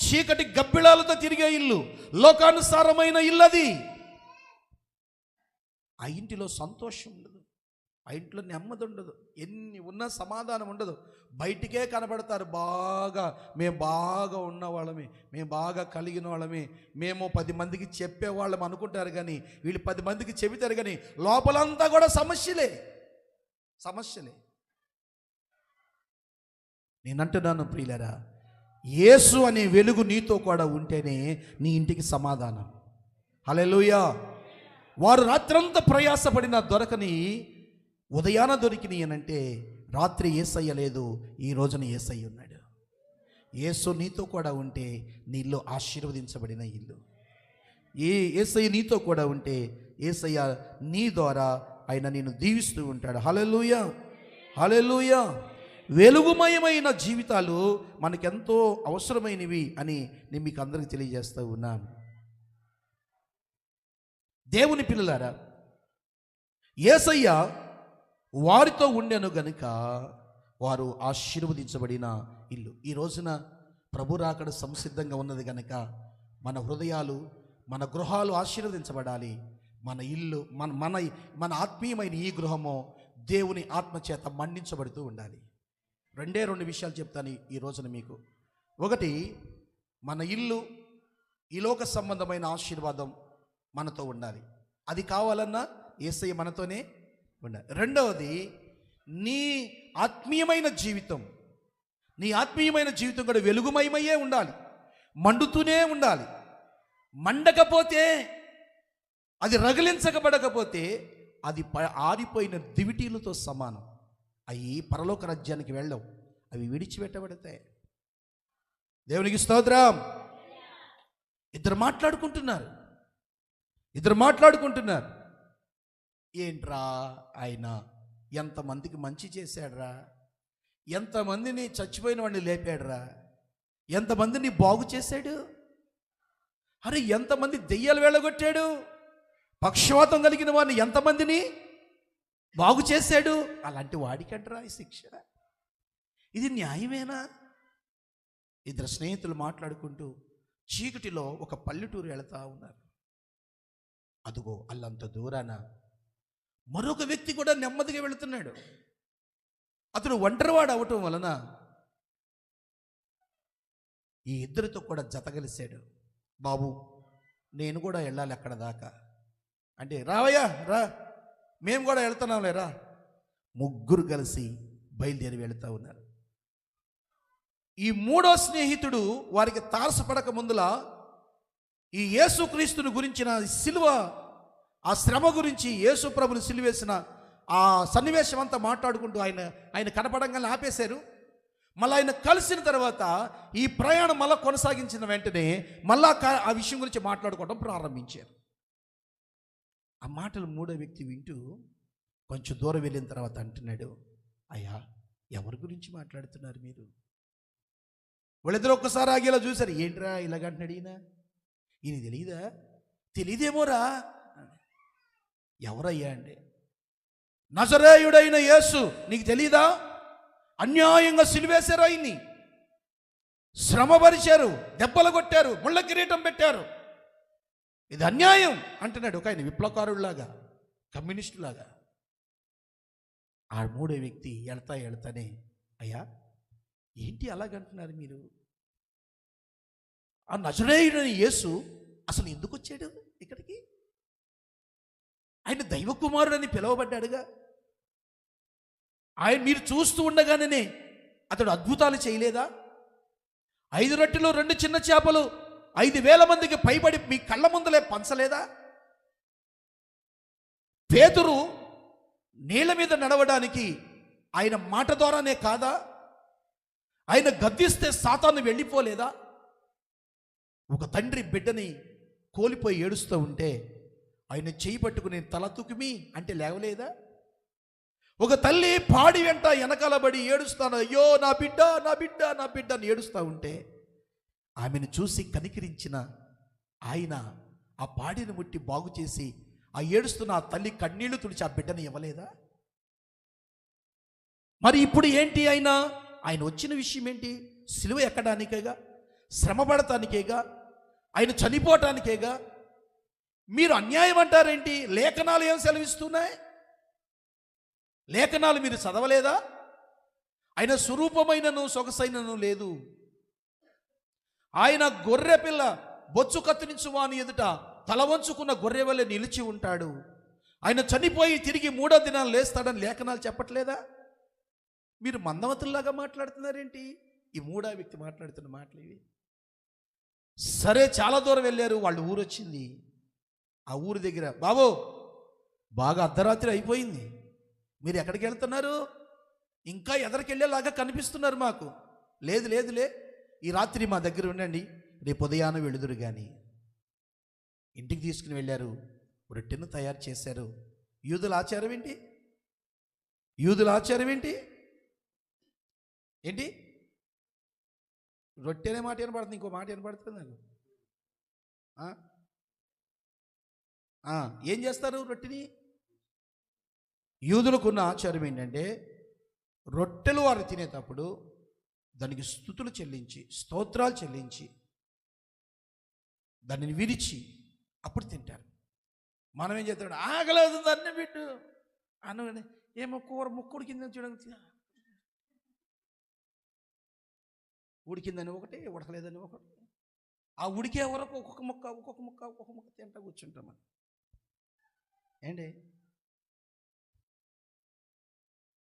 Speaker 1: చీకటి గబ్బిళాలతో తిరిగే ఇల్లు, లోకానుసారమైన ఇల్లు అది. ఆ ఇంటిలో సంతోషం ఉండదు, ఆ ఇంట్లో నెమ్మది ఉండదు, ఎన్ని ఉన్నా సమాధానం ఉండదు. బయటికే కనబడతారు బాగా, మేము బాగా ఉన్నవాళ్ళమే, మేము బాగా కలిగిన వాళ్ళమే, మేము 10 మందికి చెప్పేవాళ్ళం అనుకుంటారు. కానీ వీళ్ళు 10 మందికి చెబుతారు, కానీ లోపలంతా కూడా సమస్యలే. నేనంటున్నాను ప్రియులారా, యేసు అనే వెలుగు నీతో కూడా ఉంటేనే నీ ఇంటికి సమాధానం. హల్లెలూయా! వారు రాత్రంతా ప్రయాసపడినా దొరకని ఉదయాన దొరికినాయి అనంటే రాత్రి యేసయ్య లేదు, ఈ రోజున యేసయ్య ఉన్నాడు. యేసు నీతో కూడా ఉంటే నీ ఇల్లు ఆశీర్వదించబడిన ఇల్లు. యేసయ్య నీతో కూడా ఉంటే యేసయ్య నీ ద్వారా ఆయన నిన్ను దీవిస్తూ ఉంటాడు. హల్లెలూయా! హల్లెలూయా! వెలుగుమయమైన జీవితాలు మనకెంతో అవసరమైనవి అని నేను మీకు అందరికీ తెలియజేస్తూ ఉన్నాను. దేవుని పిల్లలారా, యేసయ్య వారితో ఉండెను గనుక వారు ఆశీర్వదించబడిన ఇల్లు. ఈ రోజున ప్రభు రాకడ సంసిద్ధంగా ఉన్నది గనుక మన హృదయాలు, మన గృహాలు ఆశీర్వదించబడాలి. మన ఇల్లు, మన ఆత్మీయమైన ఈ గృహము దేవుని ఆత్మచేత మండించబడుతూ ఉండాలి. 2 విషయాలు చెప్తాను ఈ రోజున మీకు. ఒకటి, మన ఇల్లు ఈ లోక సంబంధమైన ఆశీర్వాదం మనతో ఉండాలి. అది కావాలన్నా యేసయ్య మనతోనే ఉండాలి. రెండవది, నీ ఆత్మీయమైన జీవితం కూడా వెలుగుమయమయ్యే ఉండాలి, మండుతూనే ఉండాలి. మండకపోతే, అది రగిలించబడకపోతే అది ఆరిపోయిన దివిటీలతో సమానం. అవి పరలోక రాజ్యానికి వెళ్ళవు, అవి విడిచిపెట్టబడతాయి. దేవునికి స్తోత్రం. ఇద్దరు మాట్లాడుకుంటున్నారు. ఏంట్రా ఆయన ఎంతమందికి మంచి చేశాడ్రా, ఎంతమందిని చచ్చిపోయిన వాడిని లేపాడ్రా, ఎంతమందిని బాగు చేశాడు, అరే ఎంతమంది దెయ్యాలు వెళ్ళగొట్టాడు, పక్షవాతం కలిగిన వాడిని ఎంతమందిని బాగు చేశాడు. అలాంటి వాడికంటరా ఈ శిక్ష? ఇది న్యాయమేనా? ఇద్దరు స్నేహితులు మాట్లాడుకుంటూ చీకటిలో ఒక పల్లెటూరు వెళతా ఉన్నారు. అదుగో అల్లంత దూరాన మరొక వ్యక్తి కూడా నెమ్మదిగా వెళుతున్నాడు. అతడు ఒంటరివాడు అవటం వలన ఈ ఇద్దరితో కూడా జతగలిశాడు. బాబు, నేను కూడా వెళ్ళాలి అక్కడ దాకా అంటే, రావయ్యా రా, మేము కూడా వెళ్తున్నాం లేరా. ముగ్గురు కలిసి బయలుదేరి వెళుతూ ఉన్నారు. ఈ మూడో స్నేహితుడు వారికి తారసపడక ముందులా ఈ యేసుక్రీస్తుని గురించిన సిలువ, ఆ శ్రమ గురించి, యేసు ప్రభుని సిలువేసిన ఆ సన్నివేశం అంతా మాట్లాడుకుంటూ ఆయన కనపడంగానే ఆపేశారు. మళ్ళీ ఆయన కలిసిన తర్వాత ఈ ప్రయాణం మళ్ళీ కొనసాగించిన వెంటనే మళ్ళా ఆ విషయం గురించి మాట్లాడుకోవడం ప్రారంభించారు. ఆ మాటలు మూడో వ్యక్తి వింటూ కొంచెం దూరం వెళ్ళిన తర్వాత అంటున్నాడు, అయ్యా ఎవరి గురించి మాట్లాడుతున్నారు మీరు? వాళ్ళిద్దరు ఒక్కసారి ఆగేలా చూశారు. ఏంట్రా ఇలాగంటున్నాడు ఈయన, ఈయన తెలియదా? తెలియదేమోరా. ఎవరయ్యా అంటే, నజరేయుడైన యేసు. నీకు తెలీదా? అన్యాయంగా సిలువేశారు, ఆయన్ని శ్రమపరిచారు, దెబ్బలు కొట్టారు, ముళ్ళ కిరీటం పెట్టారు. ఇది అన్యాయం అంటున్నాడు ఒక ఆయన, విప్లవకారుడిలాగా, కమ్యూనిస్టులాగా. ఆ మూడో వ్యక్తి వెళ్తానే, అయ్యా ఏంటి అలాగంటున్నారు మీరు? ఆ నజరేయుడైన యేసు అసలు ఎందుకు వచ్చాడు ఇక్కడికి? ఆయన దైవ కుమారుడని పిలువబడ్డాడుగా. ఆయన మీరు చూస్తూ ఉండగానే అతడు అద్భుతాలు చేయలేదా? 5 రొట్టెలు 2 చిన్న చేపలు 5,000 మందికి పైబడి మీ కళ్ళ ముందలే పంచలేదా? పేతురు నీళ్ళ మీద నడవడానికి ఆయన మాట ద్వారానే కాదా? ఆయన గద్దిస్తే సాతాను వెళ్ళిపోలేదా? ఒక తండ్రి బిడ్డని కోల్పోయి ఏడుస్తూ ఉంటే ఆయన చేయి పట్టుకుని తల తుకిమి అంటే లేవలేదా? ఒక తల్లి పాడి వెంట వెనకాలబడి ఏడుస్తాను, అయ్యో నా బిడ్డ నా బిడ్డ నా బిడ్డ అని ఏడుస్తూ ఉంటే ఆమెను చూసి కనికరించిన ఆయన ఆ పాడిని ముట్టి బాగు చేసి ఆ ఏడుస్తున్న ఆ తల్లి కన్నీళ్లు తుడిచి ఆ బిడ్డని ఇవ్వలేదా? మరి ఇప్పుడు ఏంటి? ఆయన వచ్చిన విషయం ఏంటి? సిలువ ఎక్కడానికేగా, శ్రమ పడటానికేగా, ఆయన చనిపోవటానికేగా. మీరు అన్యాయం అంటారేంటి? లేఖనాలు ఏం సెలవిస్తున్నాయి? లేఖనాలు మీరు చదవలేదా? ఆయన స్వరూపమైనను సొగసైనను లేదు. ఆయన గొర్రె పిల్ల బొచ్చు కత్తిరించు వాని ఎదుట తల వంచుకున్న గొర్రె వల్లే నిలిచి ఉంటాడు. ఆయన చనిపోయి తిరిగి 3వ దినాలు లేస్తాడని లేఖనాలు చెప్పట్లేదా? మీరు మందమతుల్లాగా మాట్లాడుతున్నారేంటి? ఈ 3వ వ్యక్తి మాట్లాడుతున్న మాటలు ఇవి. సరే, చాలా దూరం వెళ్ళారు, వాళ్ళు ఊరు వచ్చింది. ఆ ఊరి దగ్గర, బాబు బాగా అర్ధరాత్రి అయిపోయింది, మీరు ఎక్కడికి వెళ్తున్నారు? ఇంకా ఎదరికెళ్ళేలాగా కనిపిస్తున్నారు మాకు. లేదు లేదులే, ఈ రాత్రి మా దగ్గర ఉండండి, రేపు ఉదయాన్నే వెళుదురు. కానీ ఇంటికి తీసుకుని వెళ్ళారు, రొట్టెను తయారు చేశారు. యూదుల ఆచారం ఏంటి? యూదుల ఆచారం ఏంటి? ఏంటి? రొట్టెనే మాట వినపడుతుంది, ఇంకో మాట వినపడుతుంది నాకు. ఏం చేస్తారు రొట్టెని? యూదులకున్న ఆచారం ఏంటంటే, రొట్టెలు వారు తినేటప్పుడు దానికి స్తుతులు చెల్లించి, స్తోత్రాలు చెల్లించి, దానిని విరిచి అప్పుడు తింటారు. మనం ఏం చేస్తాడు? ఆగలేదు దాన్ని పెట్టు అనగానే ఏమో కూర ముక్కు ఉడికిందని చూడండి, ఉడికిందని ఒకటి, ఉడకలేదని ఒకటి. ఆ ఉడికే వరకు ఒక్కొక్క ముక్క తింటా కూర్చుంటాం మనం. ఏంటి?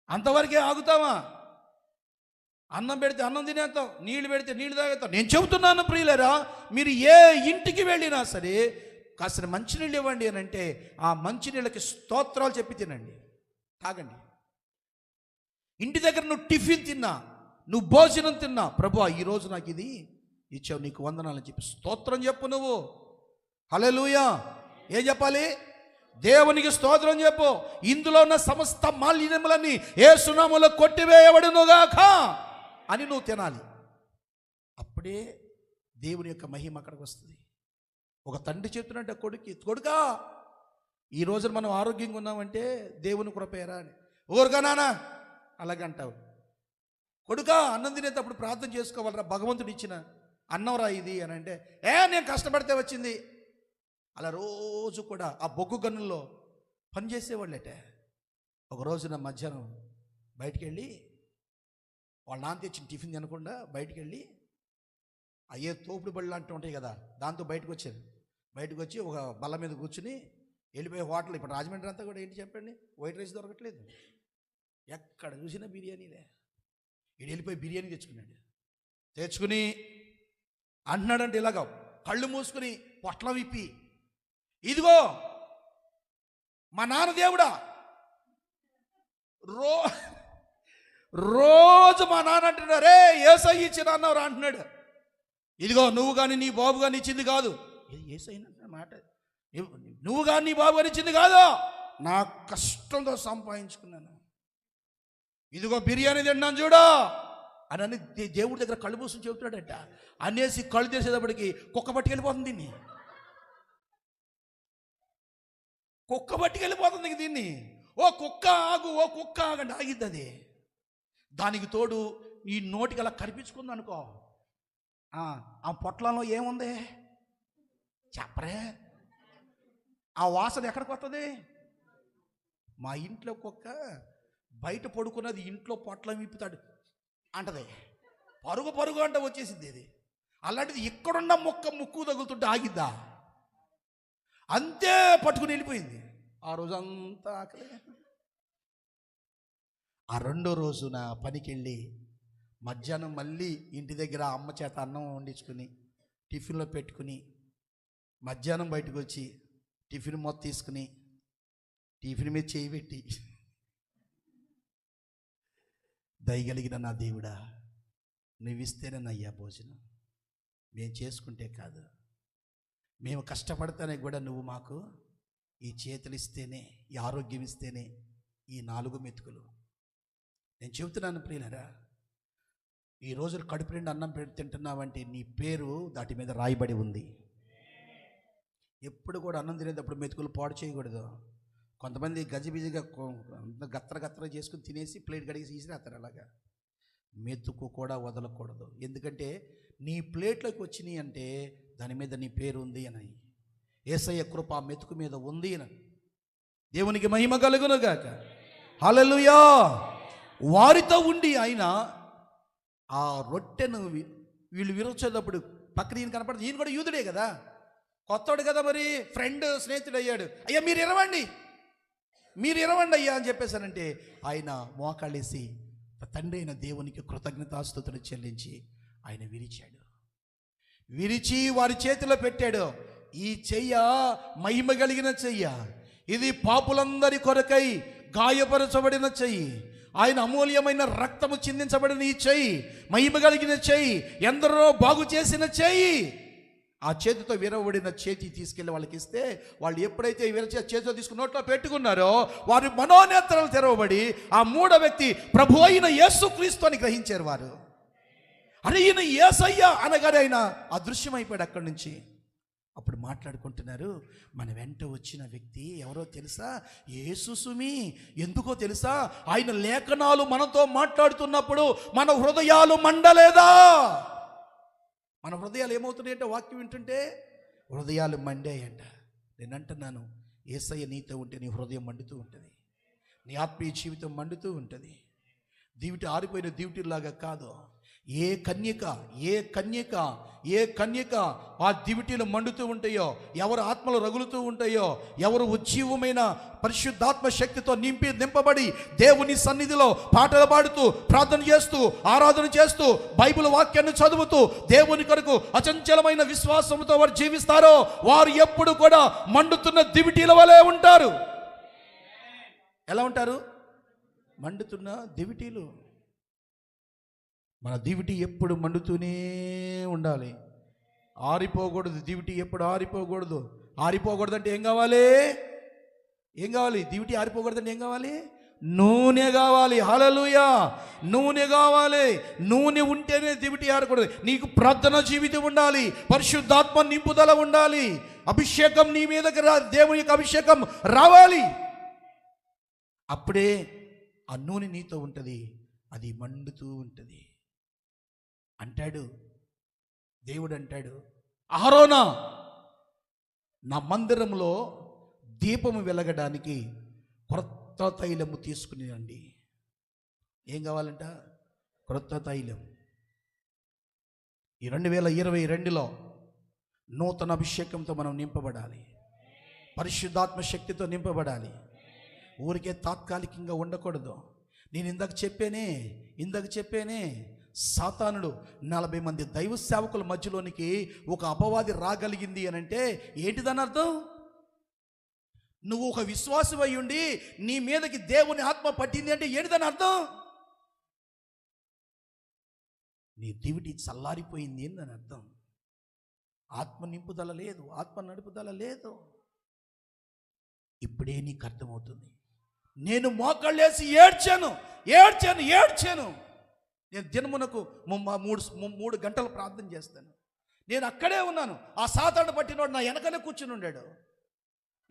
Speaker 1: అంతవరకే ఆగుతావా? అన్నం పెడితే అన్నం తినేస్తాం, నీళ్లు పెడితే నీళ్లు తాగేస్తాం. నేను చెబుతున్నాను ప్రియులరా, మీరు ఏ ఇంటికి వెళ్ళినా సరే కాసిన మంచినీళ్ళు ఇవ్వండి అని అంటే ఆ మంచినీళ్ళకి స్తోత్రాలు చెప్పి తినండి, తాగండి. ఇంటి దగ్గర నువ్వు టిఫిన్ తిన్నా, నువ్వు భోజనం తిన్నా, ప్రభువా ఈరోజు నాకు ఇది ఇచ్చావు, నీకు వందనాలని చెప్పి స్తోత్రం చెప్పు. నువ్వు హల్లెలూయా ఏం చెప్పాలి? దేవునికి స్తోత్రం చెప్పు. ఇందులో ఉన్న సమస్త మాలిన్యములన్నీ యేసు నామములో కొట్టివేయబడునుగాక అని నువ్వు తినాలి. అప్పుడే దేవుని యొక్క మహిమ అక్కడికి వస్తుంది. ఒక తండ్రి చెప్తున్నట్టే కొడుకా ఈ రోజున మనం ఆరోగ్యంగా ఉన్నామంటే దేవుని కృపేరా అని. ఊరుగా నానా అలాగంటావు. కొడుకా అన్నం తినేటప్పుడు ప్రార్థన చేసుకోవాలరా, భగవంతుడు ఇచ్చిన అన్నం రా ఇది అని అంటే, నేను కష్టపడితే వచ్చింది. అలా రోజు కూడా ఆ బొగ్గు గన్నుల్లో పనిచేసేవాళ్ళట. ఒక రోజున మధ్యాహ్నం బయటికి వెళ్ళి, వాళ్ళ నాన్న తెచ్చిన టిఫిన్ తినకుండా బయటికి వెళ్ళి, అయ్యే తోపుడు బళ్ళు లాంటి ఉంటాయి కదా, దాంతో బయటకు వచ్చారు. బయటకు వచ్చి ఒక బల్ల మీద కూర్చుని వెళ్ళిపోయి హోటల్, ఇప్పుడు రాజమండ్రి అంతా కూడా ఏంటి చెప్పండి, వైట్ రైస్ దొరకట్లేదు, ఎక్కడ చూసినా బిర్యానీలే. వీడు వెళ్ళిపోయి బిర్యానీ తెచ్చుకుని అంటున్నాడంటే ఇలాగ కళ్ళు మూసుకుని పొట్ల విప్పి, ఇదిగో మా నాన్న దేవుడా, రోజు మా నాన్న అంటున్నారే యేసయ్య ఇచ్చిన అన్నవరా అంటున్నాడు. ఇదిగో నువ్వు కానీ నీ బాబు కానీ ఇచ్చింది కాదు. యేసయ్య మాట, నువ్వు కానీ నీ బాబు కానీ ఇచ్చింది కాదు, నా కష్టంతో సంపాదించుకున్నాను. ఇదిగో బిర్యానీ తిన్నాను చూడు అని దేవుడి దగ్గర కళ్ళు మూసుకుని చెబుతున్నాడట. అనేసి కళ్ళు తెసేటప్పటికి కుక్క పట్టుకెళ్ళిపోతుంది దీన్ని. కుక్క పట్టుకెళ్ళిపోతుంది ఇంక దీన్ని. ఓ కుక్క ఆగు, ఓ కుక్క ఆగండి, ఆగిద్ది అది. దానికి తోడు ఈ నోటికి అలా కనిపించుకుంది అనుకో, ఆ పొట్లంలో ఏముంది చెప్పరే, ఆ వాసన ఎక్కడికి వస్తుంది? మా ఇంట్లో కుక్క బయట పడుకున్నది ఇంట్లో పొట్లం విప్పుతాడు అంటది, పరుగు పరుగు అంటే వచ్చేసింది ఇది. అలాంటిది ఇక్కడున్న ముక్కు తగులుతుంటే ఆగిద్దా? అంతే, పట్టుకుని వెళ్ళిపోయింది. ఆ రోజంతా ఆకలి. ఆ రెండో రోజున పనికి వెళ్ళి మధ్యాహ్నం మళ్ళీ ఇంటి దగ్గర అమ్మ చేత అన్నం వండించుకుని టిఫిన్లో పెట్టుకుని మధ్యాహ్నం బయటకు వచ్చి టిఫిన్ మొత్తం తీసుకుని టిఫిన్ మీద చేయి పెట్టి, దయగలిగిన నా దేవుడా, నువ్వు ఇస్తేనేనయ్యా భోజనం, మేము చేసుకుంటే కాదు, మేము కష్టపడతానే కూడా నువ్వు మాకు ఈ చేతులు ఇస్తేనే, ఈ ఆరోగ్యం ఇస్తేనే ఈ 4 మెతుకులు. నేను చెబుతున్నాను ప్రియులారా, ఈ రోజు కడుపు నిండా అన్నం తింటున్నావంటే నీ పేరు దాటి మీద రాయబడి ఉంది. ఎప్పుడు కూడా అన్నం తినేటప్పుడు మెతుకులు పాడు చేయకూడదు. కొంతమంది గజిబిజిగా గత్తర చేసుకుని తినేసి ప్లేట్ కడిగేసి తీసిరేస్తారు. అలాగా మెతుకు కూడా వదలకూడదు. ఎందుకంటే నీ ప్లేట్లోకి వచ్చినాయి అంటే దాని మీద నీ పేరు ఉంది అని, యేసయ్య కృప మెతుకు మీద ఉంది అని. దేవునికి మహిమ కలుగును గాక. హల్లెలూయా. వారితో ఉండి ఆయన ఆ రొట్టెను వీళ్ళు విరొచ్చేటప్పుడు పక్కన ఈయన కనపడుతుంది. ఈయన కూడా యూదుడే కదా, కొత్తోడు కదా, మరి ఫ్రెండ్ స్నేహితుడు అయ్యాడు. అయ్యా మీరు ఇరవండి అయ్యా అని చెప్పేశానంటే ఆయన మోకాళ్ళేసి తండ్రి అయిన దేవునికి కృతజ్ఞతాస్తుతులు చెల్లించి ఆయన విరిచి వారి చేతిలో పెట్టాడు. ఈ చెయ్య మహిమ కలిగిన చెయ్య, ఇది పాపులందరి కొరకై గాయపరచబడిన చెయ్యి, ఆయన అమూల్యమైన రక్తము చిందించబడిన ఈ చెయ్యి, మహిమ కలిగిన చెయ్యి, ఎందరో బాగు చేసిన చెయ్యి. ఆ చేతితో విరవబడిన చేతి తీసుకెళ్ళి వాళ్ళకి ఇస్తే వాళ్ళు ఎప్పుడైతే చేతితో తీసుకుని నోట్లో పెట్టుకున్నారో వారి మనోనేత్రాలు తెరవబడి ఆ 3వ వ్యక్తి ప్రభు అయిన యేసుక్రీస్తు అని గ్రహించారు వారు. అరే ఈయన యేసయ్య అనగానే ఆయన అదృశ్యమైపోయాడు అక్కడి నుంచి. అప్పుడు మాట్లాడుకుంటున్నారు, మన వెంట వచ్చిన వ్యక్తి ఎవరో తెలుసా? యేసు సుమి. ఎందుకో తెలుసా? ఆయన లేఖనాలు మనతో మాట్లాడుతున్నప్పుడు మన హృదయాలు మండలేదా? మన హృదయాలు ఏమవుతున్నాయంటే వాక్యం వింటుంటే హృదయాలు మండాయంట. నేను అంటున్నాను, యేసయ్య నీతో ఉంటే నీ హృదయం మండుతూ ఉంటుంది, నీ ఆత్మీయ జీవితం మండుతూ ఉంటుంది. దివిటి ఆరిపోయిన దివిటిలాగా కాదు. ఏ కన్యక ఆ దివిటీలు మండుతూ ఉంటాయో, ఎవరు ఆత్మలు రగులుతూ ఉంటాయో, ఎవరు ఉజ్జీవమైన పరిశుద్ధాత్మ శక్తితో నింపబడి దేవుని సన్నిధిలో పాటలు పాడుతూ ప్రార్థన చేస్తూ ఆరాధన చేస్తూ బైబిల్ వాక్యాన్ని చదువుతూ దేవుని కొరకు అచంచలమైన విశ్వాసంతో వారు జీవిస్తారో వారు ఎప్పుడు కూడా మండుతున్న దివిటీల వలె ఉంటారు. ఎలా ఉంటారు? మండుతున్న దివిటీలు. మన దివిటి ఎప్పుడు మండుతూనే ఉండాలి, ఆరిపోకూడదు. దివిటి ఎప్పుడు ఆరిపోకూడదు. ఆరిపోకూడదంటే ఏం కావాలి? దివిటి ఆరిపోకూడదంటే ఏం కావాలి? నూనె కావాలి. హల్లెలూయా. నూనె కావాలి. నూనె ఉంటేనే దివిటి ఆరకూడదు. నీకు ప్రార్థన జీవితం ఉండాలి, పరిశుద్ధాత్మ నింపుదల ఉండాలి, అభిషేకం నీ మీదకి దేవుని యొక్క అభిషేకం రావాలి. అప్పుడే ఆ నూనె నీతో ఉంటుంది, అది మండుతూ ఉంటుంది. అంటాడు దేవుడు, అంటాడు అహరోనా, నా మందిరంలో దీపము వెలగడానికి క్రొత్త తైలము తీసుకుని రండి. ఏం కావాలంట? క్రొత్త తైలం. ఈ 2022లో నూతన అభిషేకంతో మనం నింపబడాలి, పరిశుద్ధాత్మ శక్తితో నింపబడాలి. ఊరికే తాత్కాలికంగా ఉండకూడదు. నేను ఇందాక చెప్పానే సాతానుడు 40 మంది దైవ సేవకుల మధ్యలోనికి ఒక అపవాది రాగలిగింది అని అంటే ఏంటిదని అర్థం? నువ్వు ఒక విశ్వాసం అయి ఉండి నీ మీదకి దేవుని ఆత్మ పట్టింది అంటే ఏంటిదని అర్థం? నీ దివిటి చల్లారిపోయింది అని అర్థం. ఆత్మ నింపుదల లేదు, ఆత్మ నడుపుదల లేదు. ఇప్పుడే నీకు అర్థమవుతుంది. నేను మోకాళ్ళేసి ఏడ్చాను. నేను దినమునకు 3 గంటలు ప్రార్థన చేస్తాను. నేను అక్కడే ఉన్నాను. ఆ సాతాను పట్టినోడు నా వెనకనే కూర్చుని ఉన్నాడు.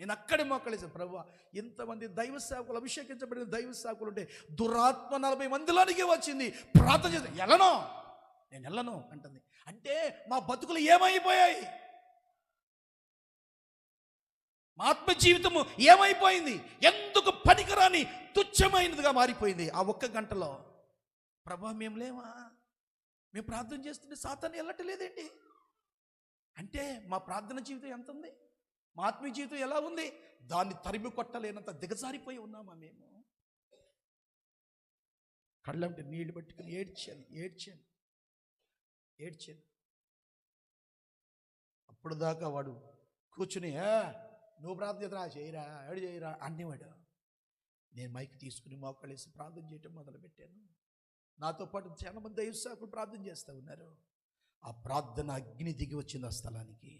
Speaker 1: నేను అక్కడే మోకలేసాను, ప్రభువా ఇంతమంది దైవ సేవకులు, అభిషేకించబడిన దైవ సేవకులు ఉంటే దురాత్మ 40 మందిలోనికి వచ్చింది, ప్రార్థన చేసి నేను వెళ్ళను అంటుంది. అంటే మా బతుకులు ఏమైపోయాయి, మా ఆత్మ జీవితము ఏమైపోయింది, ఎందుకు పనికిరాని తుచ్చమైనదిగా మారిపోయింది ఆ ఒక్క గంటలో. ప్రభువా మేము లేవా, మేము ప్రార్థన చేస్తుంటే సాతాను వెళ్ళట్లేదేంటి అంటే మా ప్రార్థన జీవితం ఎంత ఉంది, మా ఆత్మీయ జీవితం ఎలా ఉంది, దాన్ని తరిమి కొట్టలేనంత దిగజారిపోయి ఉన్నామా మేము. కళ్ళంటే నీళ్ళు పట్టుకుని ఏడ్చాను. అప్పుడు దాకా వాడు కూర్చుని నువ్వు ప్రార్థన చేయరా చేయరా అనేవాడు. నేను మైక్ తీసుకుని మోకాళ్ళేసి ప్రార్థన చేయటం మొదలుపెట్టాను. నాతో పాటు చాలా మంది దైవ సేవకులు ప్రార్థన చేస్తూ ఉన్నారు. ఆ ప్రార్థన అగ్ని దిగి వచ్చింది ఆ స్థలానికి.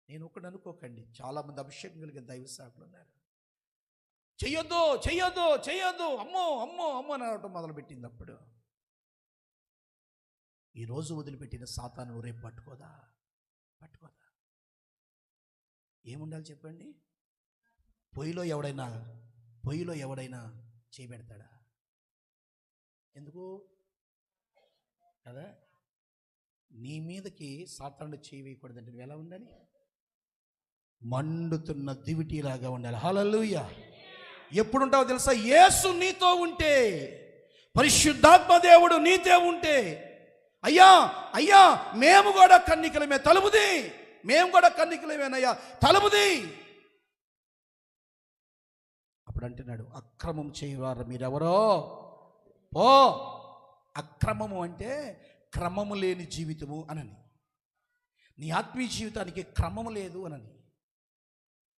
Speaker 1: నేను ఒకటి అనుకోకండి, చాలామంది అభిషేకం కలిగిన దైవ సేవకులు ఉన్నారు. చెయ్యొద్దు అమ్మో అని అనటం మొదలుపెట్టింది. అప్పుడు ఈరోజు వదిలిపెట్టిన సాతాను రేపు పట్టుకోదా? ఏముండాలి చెప్పండి? పొయ్యిలో ఎవడైనా చేయబెడతాడా? ఎందుకు కదా? నీ మీదకి సాతాను చేయి వేయకూడదంటే నువ్వు ఎలా ఉండాలి? మండుతున్న దివిటీలాగా ఉండాలి. హల్లెలూయా. ఎప్పుడుంటావో తెలుసా? యేసు నీతో ఉంటే, పరిశుద్ధాత్మ దేవుడు నీతో ఉంటే, అయ్యా మేము కూడా కన్నికలమే, తలుపుది, మేము కూడా కన్నికలమేనయ్యా, తలుపుది. అప్పుడు అంటున్నాడు, అక్రమం చేయవారు మీరెవరో ఓ. అక్రమము అంటే క్రమము లేని జీవితము అనని. నీ ఆత్మీయ జీవితానికి క్రమము లేదు అనని.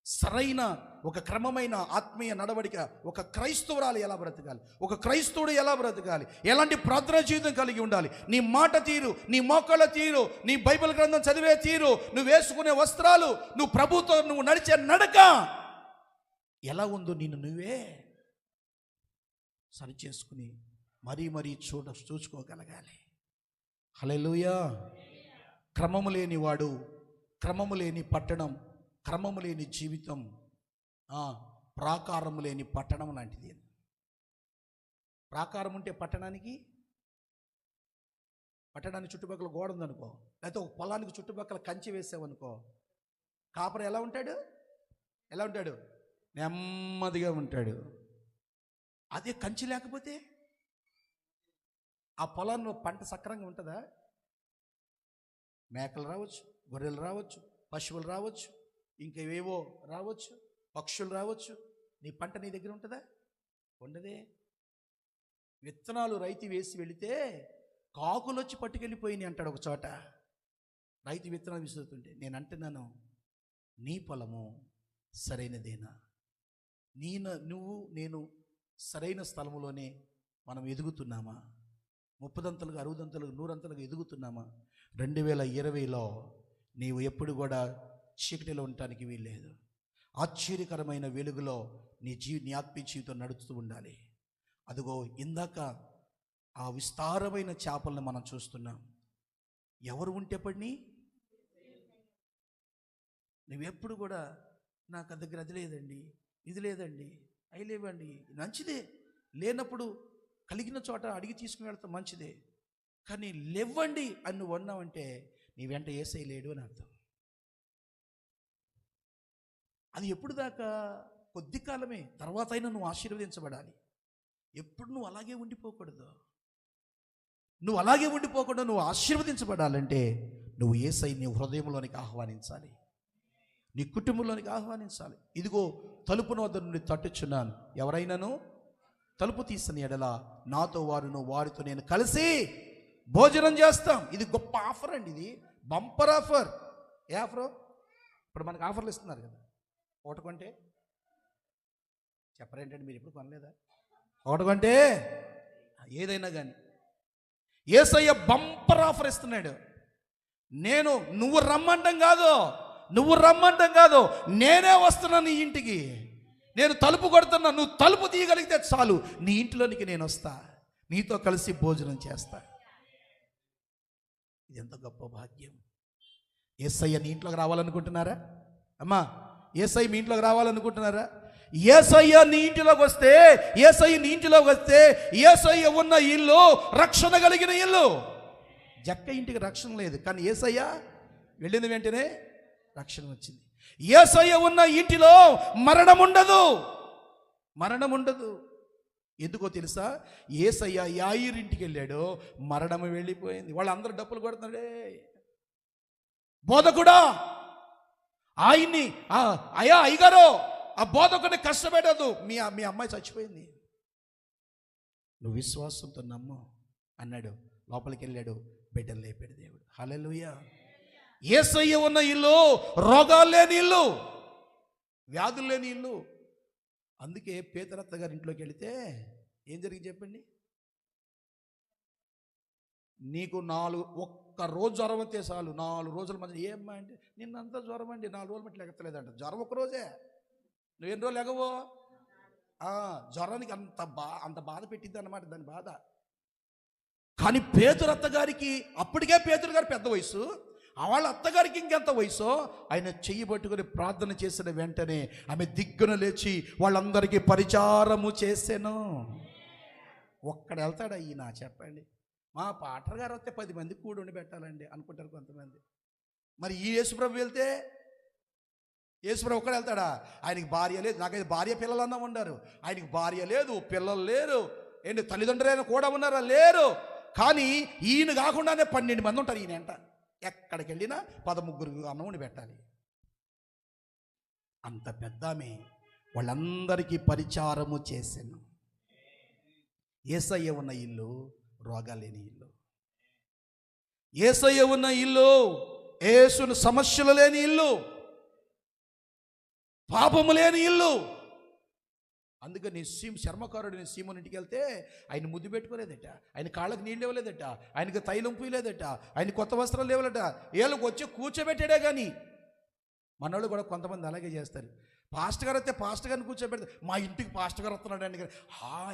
Speaker 1: సరైన ఒక క్రమమైన ఆత్మీయ నడవడిక ఒక క్రైస్తవురాలు ఎలా బ్రతకాలి, ఒక క్రైస్తవుడు ఎలా బ్రతకాలి, ఎలాంటి ప్రార్థన జీవితం కలిగి ఉండాలి, నీ మాట తీరు, నీ మోకాళ్ళ తీరు, నీ బైబిల్ గ్రంథం చదివే తీరు, నువ్వు వేసుకునే వస్త్రాలు, నువ్వు ప్రభుతో నువ్వు నడిచే నడక ఎలా ఉందో నిన్ను నువ్వే సరి చేసుకుని మరీ చూసుకోగలగాలి. హల్లెలూయా. క్రమము లేని వాడు, క్రమము లేని పట్టణం, క్రమము లేని జీవితం ప్రాకారము లేని పట్టణం లాంటిది. ప్రాకారం ఉంటే పట్టణానికి చుట్టుపక్కల గోడ ఉందనుకో, లేకపోతే ఒక పొలానికి చుట్టుపక్కల కంచె వేసావనుకో, కాపరి ఎలా ఉంటాడు? నెమ్మదిగా ఉంటాడు. అదే కంచె లేకపోతే ఆ పొలంలో పంట సక్రంగా ఉంటుందా? మేకలు రావచ్చు, గొర్రెలు రావచ్చు, పశువులు రావచ్చు, ఇంకేవేవో రావచ్చు, పక్షులు రావచ్చు, నీ పంట నీ దగ్గర ఉంటుందా? ఉండదే. విత్తనాలు రైతు వేసి వెళితే కాకులు వచ్చి పట్టుకెళ్ళిపోయినాయి అంటాడు ఒక చోట. రైతు విత్తనాలు విసురుతుంటే నేను అంటున్నాను, నీ పొలము సరైనదేనా? నేను సరైన స్థలములోనే మనం ఎదుగుతున్నామా? 30 అంతలుగా, 60 అంతలుగా, 100 అంతలుగా ఎదుగుతున్నామా? 2020లో నీవు ఎప్పుడు కూడా చీకటిలో ఉండటానికి వీల్లేదు. ఆశ్చర్యకరమైన వెలుగులో నీ ఆత్మీయ జీవితం నడుస్తూ ఉండాలి. అదిగో ఇందాక ఆ విస్తారమైన చేపలను మనం చూస్తున్నాం. ఎవరు ఉంటే పడిని? నువ్వెప్పుడు కూడా నాకు ఆ దగ్గర అది లేదండి, ఇది లేదండి, అవి లేవండి, మంచిదే. లేనప్పుడు కలిగిన చోట అడిగి తీసుకుని వెళ్తాం, మంచిదే. కానీ లేవండి అని నువ్వు అన్నావంటే నీ వెంట యేసయ్య లేడు అని అర్థం. అది ఎప్పుడు దాకా? కొద్ది కాలమే, తర్వాత అయినా నువ్వు ఆశీర్వదించబడాలి. ఎప్పుడు నువ్వు అలాగే ఉండిపోకూడదు. నువ్వు ఆశీర్వదించబడాలంటే నువ్వు యేసయ్య నీ హృదయంలోనికి ఆహ్వానించాలి, నీ కుటుంబంలోనికి ఆహ్వానించాలి. ఇదిగో తలుపున వద్ద నుండి తట్టుచున్నాను, ఎవరైనాను తలుపు తీసిన ఎడల నాతో వారితో నేను కలిసి భోజనం చేస్తాం. ఇది గొప్ప ఆఫర్ అండి, ఇది బంపర్ ఆఫర్. ఏ ఆఫరు? ఇప్పుడు మనకు ఆఫర్లు ఇస్తున్నారు కదా. ఒకటి కొంటే చెప్పరేంటండి, మీరు ఎప్పుడు కొనలేదా? ఒకటి కొంటే ఏదైనా కానీ యేసయ్య బంపర్ ఆఫర్ ఇస్తున్నాడు. నువ్వు రమ్మంటం కాదు, నేనే వస్తున్నాను నీ ఇంటికి. నేను తలుపు కొడుతున్నా, నువ్వు తలుపు తీయగలిగితే చాలు, నీ ఇంట్లోనికి నేను వస్తా, నీతో కలిసి భోజనం చేస్తా. ఇది ఎంత గొప్ప భాగ్యం. యేసయ్య నీ ఇంట్లోకి రావాలనుకుంటున్నారా? అమ్మా, యేసయ్య మీ ఇంట్లోకి రావాలనుకుంటున్నారా? యేసయ్య నీ ఇంటిలోకి వస్తే, యేసయ్య నీ ఇంటిలోకి వస్తే, యేసయ్య ఉన్న ఇల్లు రక్షణ కలిగిన ఇల్లు. జక్క ఇంటికి రక్షణ లేదు, కానీ యేసయ్య వెళ్ళిన వెంటనే రక్షణ వచ్చింది. యేసయ్య ఉన్న ఇంటిలో మరణం ఉండదు, మరణం ఉండదు. ఎందుకో తెలుసా? యేసయ్య యాయిరు ఇంటికి వెళ్ళాడు, మరణము వెళ్ళిపోయింది. వాళ్ళందరూ డప్పులు కొడుతున్నాడే, బోధకుడా ఆయన్ని, అయ్యా అయ్యగారు ఆ బోధకుడిని కష్టపెట్టదు, మీ అమ్మాయి చచ్చిపోయింది, నువ్వు విశ్వాసంతో నమ్ము అన్నాడు. లోపలికి వెళ్ళాడు, బిడ్డలు లేపాడు దేవుడు. హల్లెలూయా. యేసయ్య ఉన్న ఇల్లు రోగాలు లేని ఇల్లు, వ్యాధులు లేని ఇల్లు. అందుకే పేతురత్త గారి ఇంట్లోకి వెళితే ఏం జరిగింది చెప్పండి? నీకు ఒక్క రోజు జ్వరం వస్తే చాలు, 4 రోజుల మధ్య ఏమ్మా అంటే నిన్నంతా జ్వరం అండి, 4 రోజుల మట్టి లెక్కలేదంట. జ్వరం ఒక్క రోజే, నువ్వేం రోజులు ఎగవో. జ్వరానికి అంత బాధ పెట్టింది అన్నమాట, దాని బాధ. కానీ పేతురత్త గారికి, అప్పటికే పేతురు గారు పెద్ద వయసు, వాళ్ళ అత్తగారికి ఇంకెంత వయసో, ఆయన చెయ్యి పట్టుకుని ప్రార్థన చేసిన వెంటనే ఆమె దిగ్గున లేచి వాళ్ళందరికీ పరిచారము చేసాను. ఒక్కడ వెళ్తాడా ఈయన చెప్పండి? మా పాటర్ గారు వస్తే 10 మంది కూడి ఉండి పెట్టాలండి అనుకుంటారు కొంతమంది. మరి ఈ యేసుప్రభు వెళ్తే, యేసుప్రభు ఒక్కడ వెళ్తాడా? ఆయనకి భార్య లేదు, నాకైతే భార్య పిల్లలన్నా ఉన్నారు, ఆయనకి భార్య లేదు, పిల్లలు లేరు, ఏంటి తల్లిదండ్రులైనా కూడా ఉన్నారా? లేరు. కానీ ఈయన కాకుండానే 12 మంది ఉంటారు ఈయన ఎంట. ఎక్కడికి వెళ్ళినా 13 అన్నముని పెట్టాలి. అంత పెద్దామే వాళ్ళందరికీ పరిచారము చేశాను. యేసయ్య ఉన్న ఇల్లు రోగాలు లేని ఇల్లు, యేసయ్య ఉన్న ఇల్లు యేసును సమస్యలు లేని ఇల్లు, పాపము లేని ఇల్లు. అందుకని చర్మకారుడిని సీమోని ఇంటికి వెళ్తే ఆయన ముద్దు పెట్టుకోలేదట, ఆయన కాళ్ళకి నీళ్ళు ఇవ్వలేదట, ఆయనకి తైలం పూయలేదట, ఆయన కొత్త వస్త్రాలు లేవలేట. వీళ్ళకి వచ్చి కూర్చోబెట్టాడే. కానీ మనోళ్ళు కూడా కొంతమంది అలాగే చేస్తారు. పాస్టర్ గారు వస్తే పాస్టర్ గారిని కూర్చోబెడతారు. మా ఇంటికి పాస్టర్ గారు వస్తున్నాడు అని,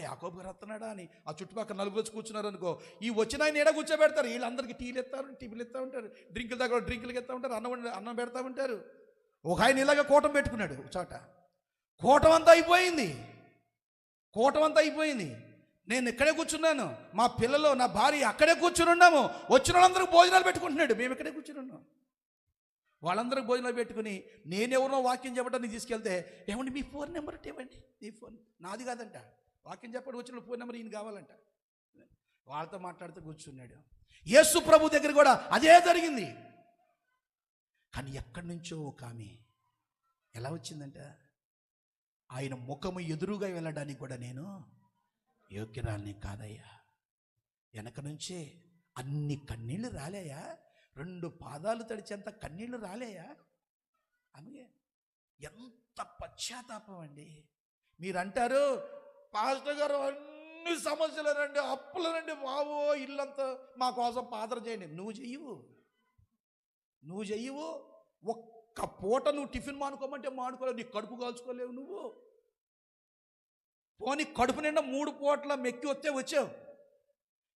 Speaker 1: యాకోబు గారు వస్తున్నాడా అని ఆ చుట్టుపక్కల 4 వచ్చి కూర్చున్నారు అనుకో, ఈ వచ్చిన ఆయన ఏడా కూర్చోబెడతారు. వీళ్ళందరికీ టీలు ఇస్తూ ఉంటారు, డ్రింకుల దగ్గర డ్రింకులకి ఇస్తూ ఉంటారు, అన్నం పెడతా ఉంటారు. ఒక ఆయన ఇలాగ కూటం పెట్టుకున్నాడు చోట. కూటం అంతా అయిపోయింది, కూటం అంతా అయిపోయింది. నేను ఇక్కడే కూర్చున్నాను, మా పిల్లలు నా భార్య అక్కడే కూర్చుని ఉన్నాము. వచ్చిన వాళ్ళందరికీ భోజనాలు పెట్టుకుంటున్నాడు, మేము ఇక్కడే కూర్చుని ఉన్నాం. వాళ్ళందరికీ భోజనాలు పెట్టుకుని నేనెవరినో వాక్యం చెప్పడానికి తీసుకెళ్తే, ఏమండి మీ ఫోన్ నెంబర్ ఇవ్వండి, మీ ఫోన్ నాది కాదంట, వాక్యం చెప్పడం వచ్చిన ఫోన్ నెంబర్ ఈయన కావాలంట. వాళ్ళతో మాట్లాడుతూ కూర్చున్నాడు. యేసు ప్రభు దగ్గర కూడా అదే జరిగింది. కానీ ఎక్కడి నుంచో ఒక ఆమె ఎలా వచ్చిందంట, ఆయన ముఖము ఎదురుగా వెళ్ళడానికి కూడా నేను యోగ్యరాల్ని కాదయ్యా. వెనక నుంచే అన్ని కన్నీళ్ళు రాలేయా, 2 పాదాలు తడిచేంత కన్నీళ్లు రాలేయా? ఆమె ఎంత పశ్చాత్తాపం అండి. మీరు అంటారు పాస్టర్ గారు అన్ని సమస్యలు రండి, అప్పులు రండి బావో, ఇల్లంతా మా కోసం పాత్ర చేయండి. నువ్వు చెయ్యవు. ఒక్క పూట నువ్వు టిఫిన్ మానుకోమంటే మానుకోలేవు, నీ కడుపు కాల్చుకోలేవు నువ్వు. పోనీ కడుపు నిండా 3 పూటల మెక్కి వచ్చావు,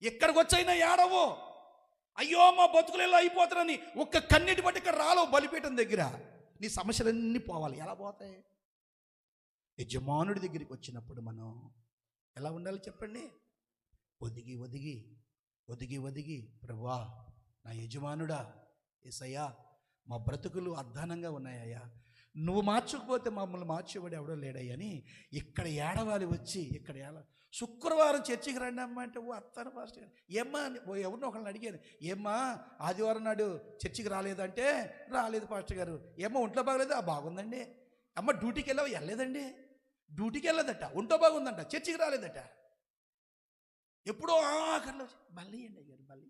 Speaker 1: ఎక్కడికి వచ్చైనా ఏడవు, అయ్యో మా బతుకులలో అయిపోతారని ఒక్క కన్నీటి బట్టి ఇక్కడ రాలవు బలిపీఠం దగ్గర. నీ సమస్యలన్నీ పోవాలి. ఎలా పోతాయి? యజమానుడి దగ్గరికి వచ్చినప్పుడు మనం ఎలా ఉండాలి చెప్పండి? ఒదిగి ప్రభువా, నా యజమానుడా, యేసయ్యా, మా బ్రతుకులు అధ్వానంగా ఉన్నాయ్యా, నువ్వు మార్చుకుపోతే మమ్మల్ని మార్చేవాడు ఎవడో లేడయ్యని ఇక్కడ ఏడవాలి. వచ్చి ఇక్కడ శుక్రవారం చర్చికి రండి అమ్మ అంటే, అత్తాను పాస్టర్ గారు. ఏమ్మా ఎవరినో ఒకళ్ళని అడిగాను, ఏమ్మా ఆదివారం నాడు చర్చికి రాలేదంటే, రాలేదు పాస్టర్ గారు. ఏమ్మా ఒంట్లో బాగలేదు? బాగుందండి. అమ్మ డ్యూటీకి వెళ్ళలేదండి, డ్యూటీకి వెళ్ళదట, ఒంట్లో బాగుందంట, చర్చికి రాలేదట. ఎప్పుడో ఆఖరిలో మళ్ళీ అండి అయ్యారు. మళ్ళీ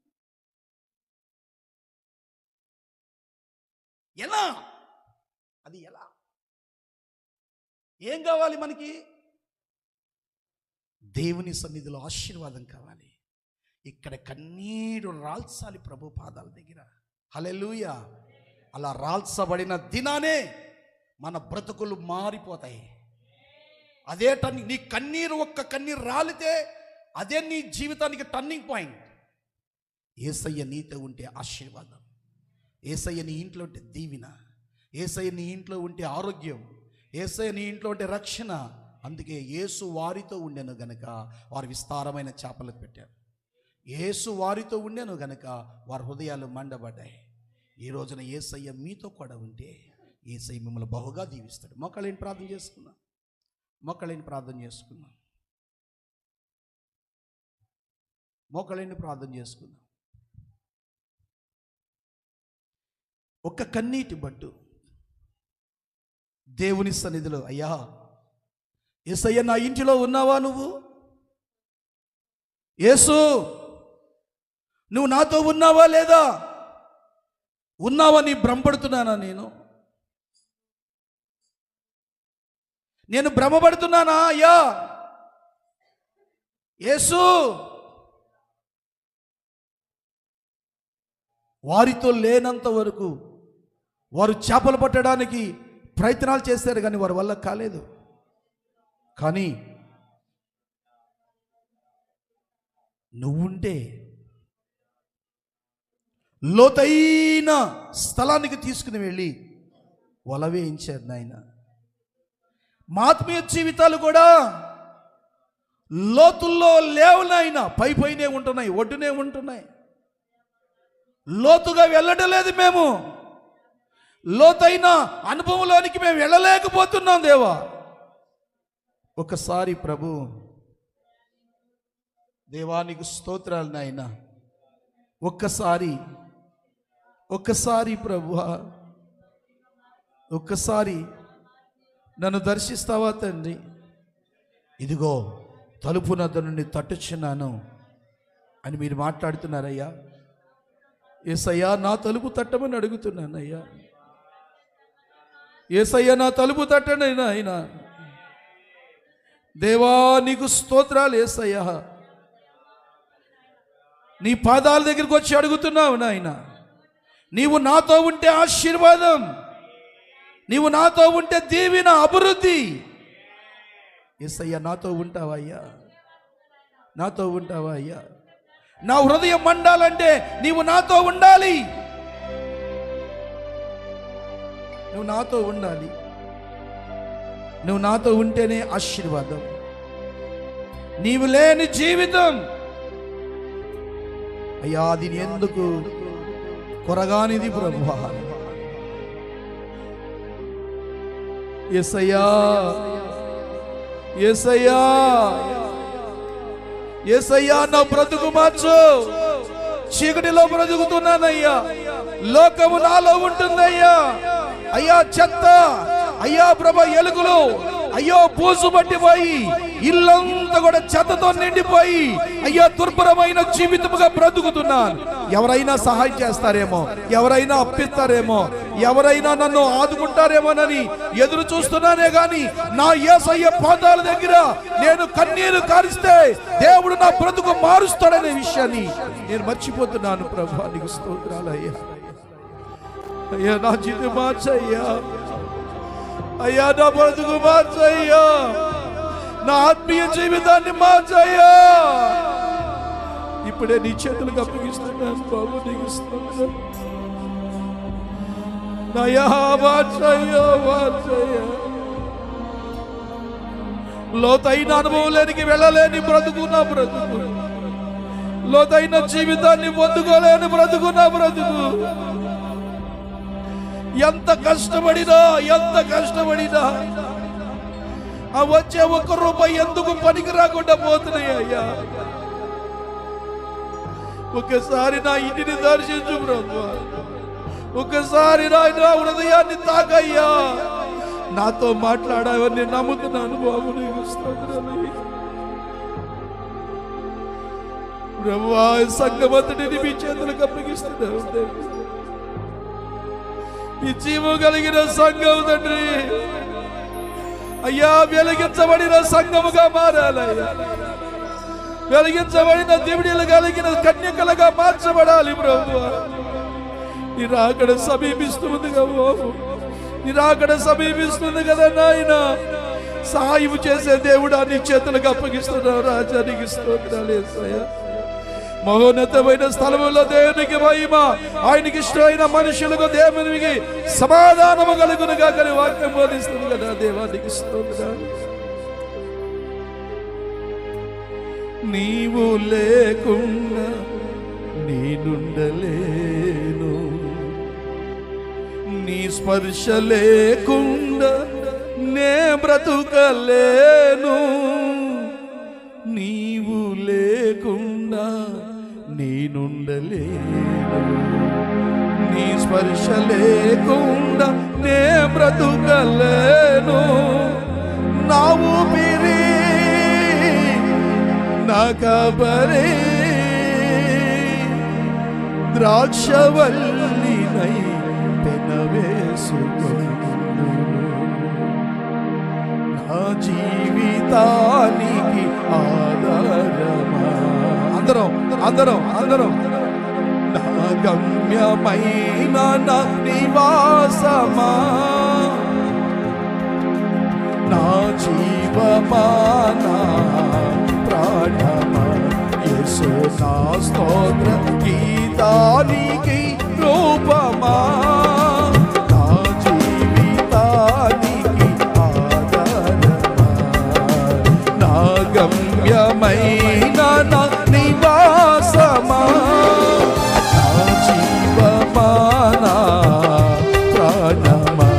Speaker 1: ఎలా? అది ఎలా? ఏం కావాలి మనకి? దేవుని సన్నిధిలో ఆశీర్వాదం కావాలి. ఇక్కడ కన్నీరు రాల్చాలి ప్రభు పాదాల దగ్గర. హల్లెలూయా. అలా రాల్చబడిన దినానే మన బ్రతుకులు మారిపోతాయి. అదే నీ కన్నీరు, ఒక్క కన్నీరు రాలితే అదే నీ జీవితానికి టర్నింగ్ పాయింట్. యేసయ్య నీతో ఉంటే ఆశీర్వాదం, యేసయ్య నీ ఇంట్లో ఉంటే దీవెన, యేసయ్య నీ ఇంట్లో ఉంటే ఆరోగ్యం, యేసయ్య నీ ఇంట్లో ఉంటే రక్షణ. అందుకే యేసు వారితో ఉండెను గనుక వారు విస్తారమైన చేపలు పెట్టారు. యేసు వారితో ఉండెను గనుక వారి హృదయాలు మండబడ్డాయి. ఈ రోజున యేసయ్య మీతో కూడా ఉంటే యేసయ్య మిమ్మల్ని బహుగా దీవిస్తాడు. మొక్కలేని ప్రార్థన చేసుకుందాం, మొక్కలేని ప్రార్థన చేసుకుందాం, మోకలేని ప్రార్థన చేసుకుందాం. ఒక్క కన్నీటి బట్టు దేవుని సన్నిధిలో, అయ్యా యేసయ్య నా ఇంటిలో ఉన్నావా? నువ్వు యేసు నువ్వు నాతో ఉన్నావా లేదా? ఉన్నావని భ్రమపడుతున్నానా? నేను భ్రమపడుతున్నానా? అయ్యా యేసు వారితో లేనంత వరకు వారు చేపలు పట్టడానికి ప్రయత్నాలు చేశారు, కానీ వారి వల్ల కాలేదు. కానీ నువ్వుంటే లోతైన స్థలానికి తీసుకుని వెళ్ళి వల వేయించారు నాయన. మా ఆత్మీయ జీవితాలు కూడా లోతుల్లో లేవు నాయన, పైనే ఉంటున్నాయి, ఒడ్డునే ఉంటున్నాయి. లోతుగా వెళ్ళడం లేదు. మేము లోతైన అనుభవంలోనికి మేము వెళ్ళలేకపోతున్నాం దేవా. ఒకసారి ప్రభు దేవానికి స్తోత్రాలు నాయన. ఒక్కసారి ప్రభువా, ఒక్కసారి నన్ను దర్శిస్తావా తండ్రి? ఇదిగో తలుపు నద్ద నుండి తట్టుచున్నాను అని మీరు మాట్లాడుతున్నారయ్యా. యేసయ్యా నా తలుపు తట్టమని అడుగుతున్నానయ్యా. యేసయ్యా నా తలుపు తట్టండి నాయన. దేవా నీకు స్తోత్రాలు యేసయ్యా. నీ పాదాల దగ్గరికి వచ్చి అడుగుతున్నావు నాయన. నీవు నాతో ఉంటే ఆశీర్వాదం, నీవు నాతో ఉంటే దీవెన, అభివృద్ధి. యేసయ్యా నాతో ఉంటావా అయ్యా? నాతో ఉంటావా అయ్యా? నా హృదయం మండాలంటే నీవు నాతో ఉండాలి, నువ్వు నాతో ఉండాలి. నువ్వు నాతో ఉంటేనే ఆశీర్వాదం. నీవు లేని జీవితం అయ్యా అది ఎందుకు కొరగానిది ప్రభువా. యేసయ్యా, యేసయ్యా, యేసయ్యా నా బ్రతుకు మార్చు. చీకటిలో బ్రతుకుతున్నానయ్యా, లోకము నాలో ఉంటుందయ్యా. అయ్యా చెత్త, అయ్యా ప్రభ ఎలుగులు, అయ్యో బూజు పట్టిపోయి ఇల్లంతా కూడా చెత్తతో నిండిపోయి అయ్యా దుర్భరమైన జీవితముగా బ్రతుకుతున్నాను. ఎవరైనా సహాయం చేస్తారేమో, ఎవరైనా అప్పిస్తారేమో, ఎవరైనా నన్ను ఆదుకుంటారేమోనని ఎదురు చూస్తున్నానే గాని నా యేసయ్య పాదాల దగ్గర నేను కన్నీరు కారిస్తే దేవుడు నా బ్రతుకు మారుస్తాడనే విషయాన్ని నేను మర్చిపోతున్నాను. ప్రభువా నీకు స్తోత్రాలు అయ్యా. అయ్యా నా జీవితం మార్చయ్యా, అయ్యా నా బ్రతుకు మార్చయ్యా, నా ఆత్మీయ జీవితాన్ని మార్చయ్యా. ఇప్పుడే నీ చేతులకు అప్పగిస్తున్నాను బాబు, నీకు స్తోత్రం. అయ్యా మార్చయ్యా, మార్చయ్యా. లోతైన అనుభవంలోనికి వెళ్ళలేని బ్రతుకు నా బ్రతుకు, లోతైన జీవితాన్ని పొందుకోలేని బ్రతుకు నా బ్రతుకు. ఎంత కష్టపడినా ఆ వచ్చే ఒక్క రూపాయి ఎందుకు పనికి రాకుండా పోతున్నాయి అయ్యా. ఒక్కసారి నా ఇంటిని దర్శించు ప్రభువా, ఒక్కసారి నా హృదయాన్ని తాకయ్యా. నాతో మాట్లాడావని నేను నమ్ముతున్నాను బాబు, నీకు స్తోత్రాలు ప్రభువా. సంఘమంతటిని మీ చేతులకు అప్పగిస్తున్నావు. ఈ జీవం కలిగిన సంఘం తండ్రి అయ్యా, వెలిగించబడిన సంఘముగా మారాలయ్యా. వెలిగించబడిన దివిడీలు కలిగిన కన్యకలుగా మార్చబడాలి ప్రభువా. నీ రాకడ సమీపిస్తుంది కదా బాబు, నీ రాకడ సమీపిస్తుంది కదా నాయన. సహాయం చేసే దేవుడా నీ చేతులకు అప్పగిస్తున్నావు రాజా, నీకు స్తోత్రాలు యేసయ్యా. మహోన్నతమైన స్థలములో దేవునికి మహిమ, ఆయనకి ఇష్టమైన మనుషులకు దేవునికి సమాధానము కలుగును గాక అని వాక్యం బోధిస్తుంది కదా. దేవానికి స్తోత్రం. నీవు లేకుండా నేనుండలేను, నీ స్పర్శ లేకుండా నే బ్రతుకలేను, నీవు లేకుండా నేనుండలేను, నీ స్పర్శ లేకుండా నే బ్రతుకలేను. నా ఊపిరి నా కబరే ద్రాక్షవల్లినై పెనవేసుకొందు, నా జీవితానికి ఆధారమా. అందరం అందరం అందరం. నా గమ్యమైన నా నివాసమా, నా జీవమానా ప్రాణమా, యేసు నా స్తోత్ర గీతానికి రూపమా, నా జీవితానికి ఆధారమా, నా గమ్యమైన నా నివాసమా, నా జీవమానా ప్రాణమా,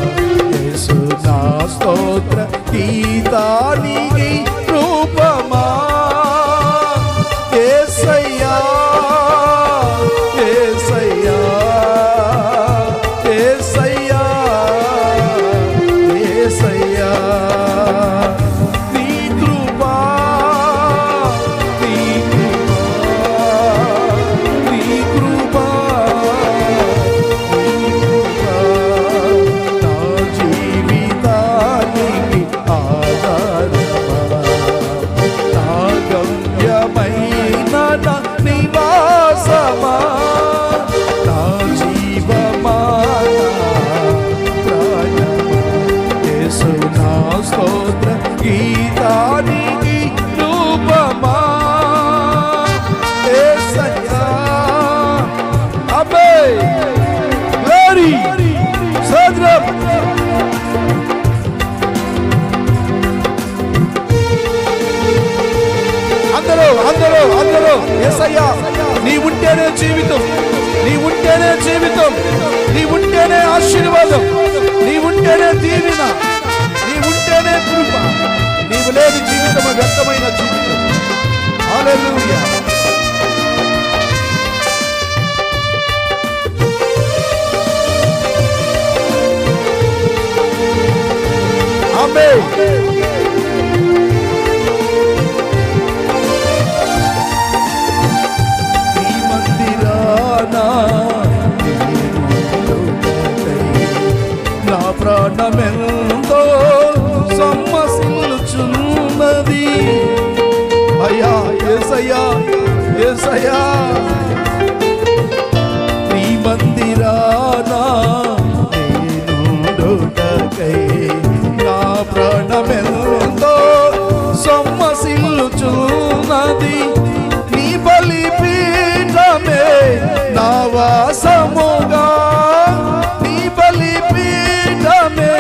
Speaker 1: యేసు నా స్తోత్ర గీతానికి రూపమా. యేసయ్యా యేసయ్యా యేసయ్యా యేసయ్యా, నీ కృపా నీ కృపా నీ కృపా నీ కృపా, నా జీవితానికి ఆధారమా, నా గమ్యమైన నా నివాసమా, నా జీవమానా ప్రాణమా, యేసు నా స్తోత్ర గీతానికి రూపమా. యేసయ్యా అబ్బే గ్లోరీ స్తోత్రం. అందరూ అందరూ అందరూ. యేసయ్యా నీ ఉంటేనే జీవితం, నీ ఉంటేనే జీవితం, నీ ఉంటేనే ఆశీర్వాదం, నీ ఉంటేనే దీవెన, నీ ఉంటేనే కృప. నీవు లేని జీవితం వ్యర్థమైన జీవితం. హల్లెలూయా. ఆమేన్. నా ప్రాణమెంతో సమ్మసిల్లుచున్నది. అయ్యా యేసయ్యా యేసయ్యా, నీ మందిరానా నేనుండుటకై నా ప్రాణమెంతో సమ్మసిల్లుచున్నది. నీ బలిపీఠమే నా వాసముగా, నీ బలిపీఠమే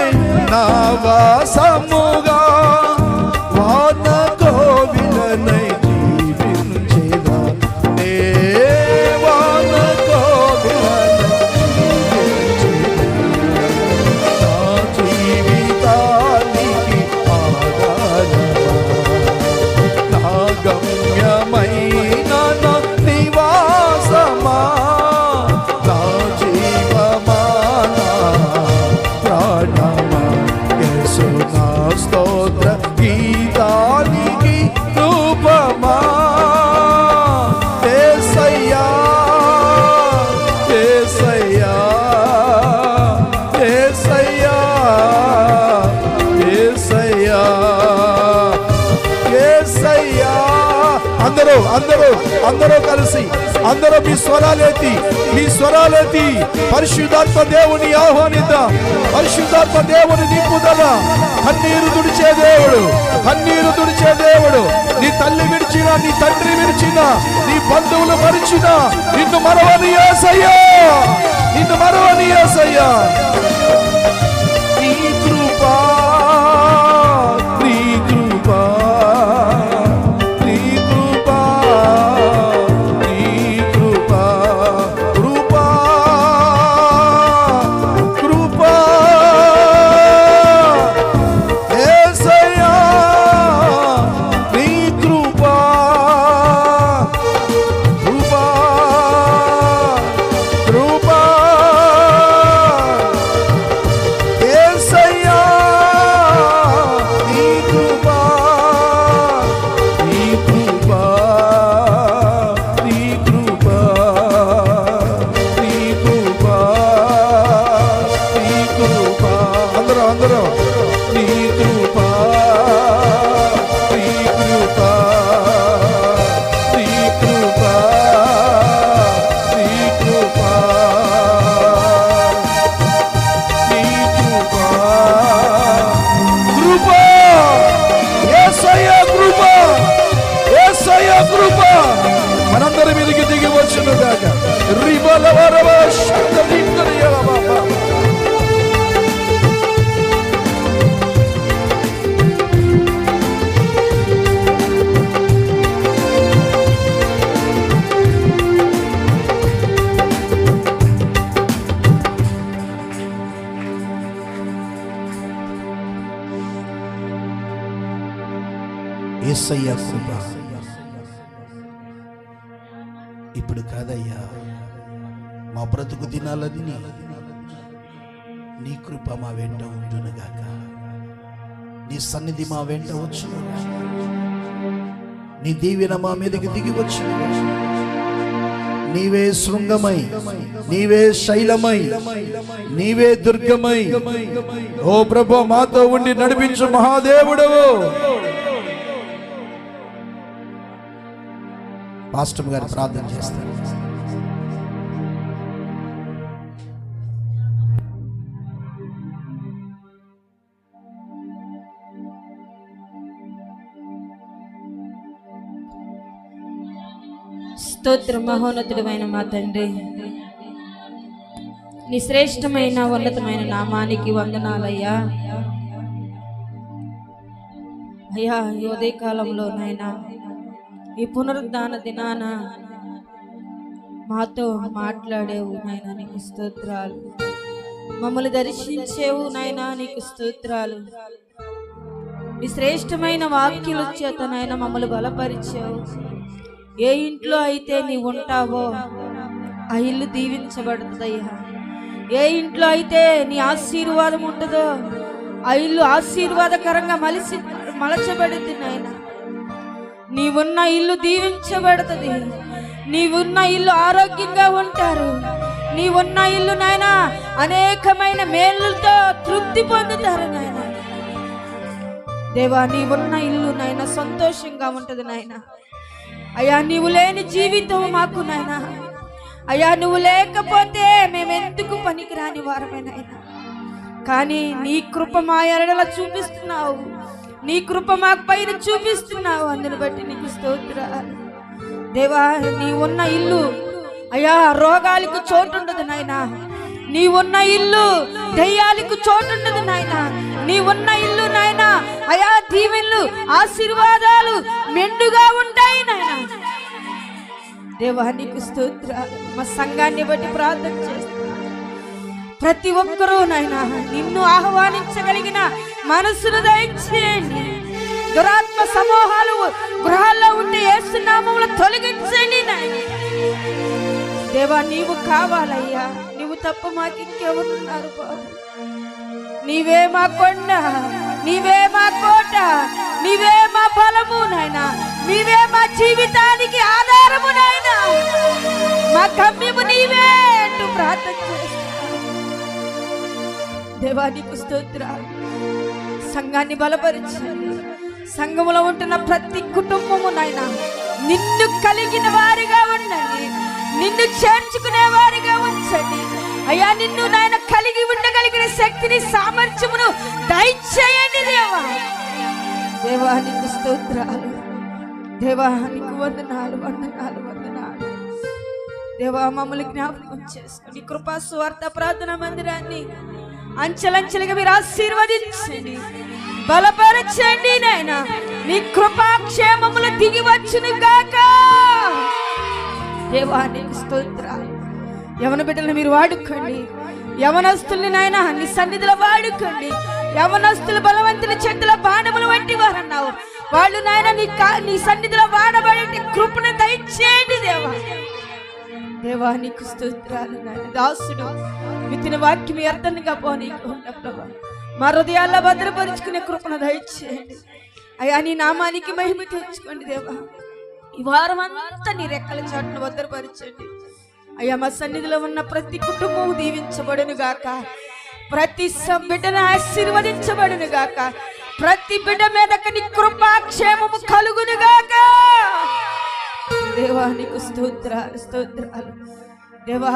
Speaker 1: అందరూ కలిసి అందరూ మీ స్వరాలేతి పరిశుద్ధాత్మ దేవుని ఆహ్వానిద్దాం. పరిశుద్ధాత్మ దేవుని నింపుదల. కన్నీరు తుడిచే దేవుడు. నీ తల్లి విడిచినా, నీ తండ్రి విడిచినా, నీ బంధువులు మరిచినా నిన్ను మరవని యేసయ్యా. నీ కృపా మనందరి మీదకి దిగి వచ్చును గాక. యేసయ్య కృప ఇప్పుడు కాదయ్యా, మా బ్రతుకు దినాలన్నీ నీ కృప మా వెంట ఉండునుగాక. నీ సన్నిధి మా వెంట వచ్చును. నీ దీవెన మా మీదకి దిగి వచ్చును. నీవే శృంగమై, నీవే శైలమై, నీవే దుర్గమై. ఓ ప్రభు, మాతో ఉండి నడిపించు మహాదేవుడవు. పాస్టర్ గారు ప్రార్థన చేస్తారు.
Speaker 2: స్తోత్రం మహోన్నతుడమైన మా తండ్రి, నీ శ్రేష్టమైన ఉన్నతమైన నామానికి వందనాలయ్యా. అయ్యా, ఈ ఉదయకాలంలో నాయనా, ఈ పునరుద్ధాన దినాన మాతో మాట్లాడేవు నాయనా, నీకు స్తోత్రాలు. మమ్మల్ని దర్శించేవు నాయనా, నీకు స్తోత్రాలు. నీ శ్రేష్టమైన వాక్యుల చేత నాయన మమ్మల్ని బలపరిచావు. ఏ ఇంట్లో అయితే నీ ఉంటావో ఆ ఇల్లు దీవించబడుతుందయ్యా. ఏ ఇంట్లో అయితే నీ ఆశీర్వాదం ఉంటుందో ఆ ఇల్లు ఆశీర్వాదకరంగా మలచబడుతుంది నాయన. నీవున్న ఇల్లు దీవించబడుతుంది. నీవున్న ఇల్లు ఆరోగ్యంగా ఉంటారు. నీవున్న ఇల్లు నాయన అనేకమైన మేలులతో తృప్తి పొందుతారు నాయన. దేవా, నీవున్న ఇల్లు నాయన సంతోషంగా ఉంటుంది నాయన. అయ్యా, నీవు లేని జీవితం మాకు నాయన. అయ్యా, నువ్వు లేకపోతే మేమెందుకు పనికిరాని వారమే నాయన. కానీ నీ కృప మా ఎడల చూపిస్తున్నావు. నీ కృప మాకు పైన చూపిస్తున్నావు. అందుని బట్టి నీకు స్తోత్రాలు దేవా. నీ ఉన్న ఇల్లు అయ్యా రోగాలకు చోటుండదు నాయన. నీ ఉన్న ఇల్లు దయ్యాలకు చోటుండదు నాయన. నీ ఉన్న ఇల్లు నాయన అయా దీవెనలు ఆశీర్వాదాలు మెండుగా ఉంటాయి నాయన. దేవా, నీకు స్తోత్రాలు. మా సంఘాన్ని బట్టి ప్రార్థన చేస్తున్నా. ప్రతి ఒక్కరూ నాయన నిన్ను ఆహ్వానించగలిగిన మనసును దయచేయండి. దురాత్మ సమూహాలు గృహాల్లో ఉంటే యేసు నామములో తొలగించండి నాయన. దేవా, నీవు కావాలయ్యా. నువ్వు తప్ప మాకు ఇంకెవరున్నారు బాబు. నీవే మా కొండ, నీవే మా కోట, నీవే మా బలము నాయన. నీవే మా జీవితానికి ఆధారము నాయన. మా గమ్యము నీవే అంటూ ప్రార్థన చేస్తా. దేవా, నీకు స్తోత్రాలు. సంఘాన్ని బలపరిచి సంఘములో ఉంటున్న ప్రతి కుటుంబము నాయన నిన్ను కలిగిన వారిగా ఉండండి, నిన్ను చేర్చుకునే వారిగా ఉంచండి అయ్యా. నిన్ను నాయన కలిగి ఉండగలిగిన శక్తిని, సామర్థ్యమును దయచేయండి దేవా. దేవా నీకు స్తోత్రాలు, దేవా నీకు వందనాలు, వందనాలు, వందనాలు. దేవా మమ్మల్ని జ్ఞాపకం చేసుకుని కృపా సువార్త ప్రార్థన మందిరాన్ని అంచెలంచెలుగా మీరు ఆశీర్వదించండి, బలపరచండి నాయనా. నీ కృపాక్షేమములు దిగి వచ్చును గాక. దేవా నీకు స్తోత్రాలు. యవన బిడ్డలను మీరు వాడుకోండి, యవనస్తుల్ని నాయన నీ సన్నిధిలో వాడుకోండి. యవనస్తులు బలవంతుల చేతుల బాణములు వంటి వారు అన్నావు. వాళ్ళు నాయన నీ సన్నిధిలో వాడబడి కృపను దయచేయండి దేవా. దేవా నీకు స్తోత్రాలు నాయన. దాసుడు విత్తిన వాక్యం అర్థంగా పోనీకు ప్రభా, మా హృదయాల్లో భద్రపరుచుకునే కృపను దయచేయండి అయ్యా. నీ నామానికి మహిమ తెచ్చుకోండి దేవా. ఈ వారం అంతా నీ రెక్కల చాటును భద్రపరచండి అయ్యా. మా సన్నిధిలో ఉన్న ప్రతి కుటుంబం దీవించబడును గాక, ప్రతి బిడ్డను ఆశీర్వదించబడును గాక, ప్రతి బిడ్డ మీదకి నీ కృపాక్షేమము కలుగును గాక. దేవా నీకు స్తోత్రాలు, స్తోత్రాలు. దేవా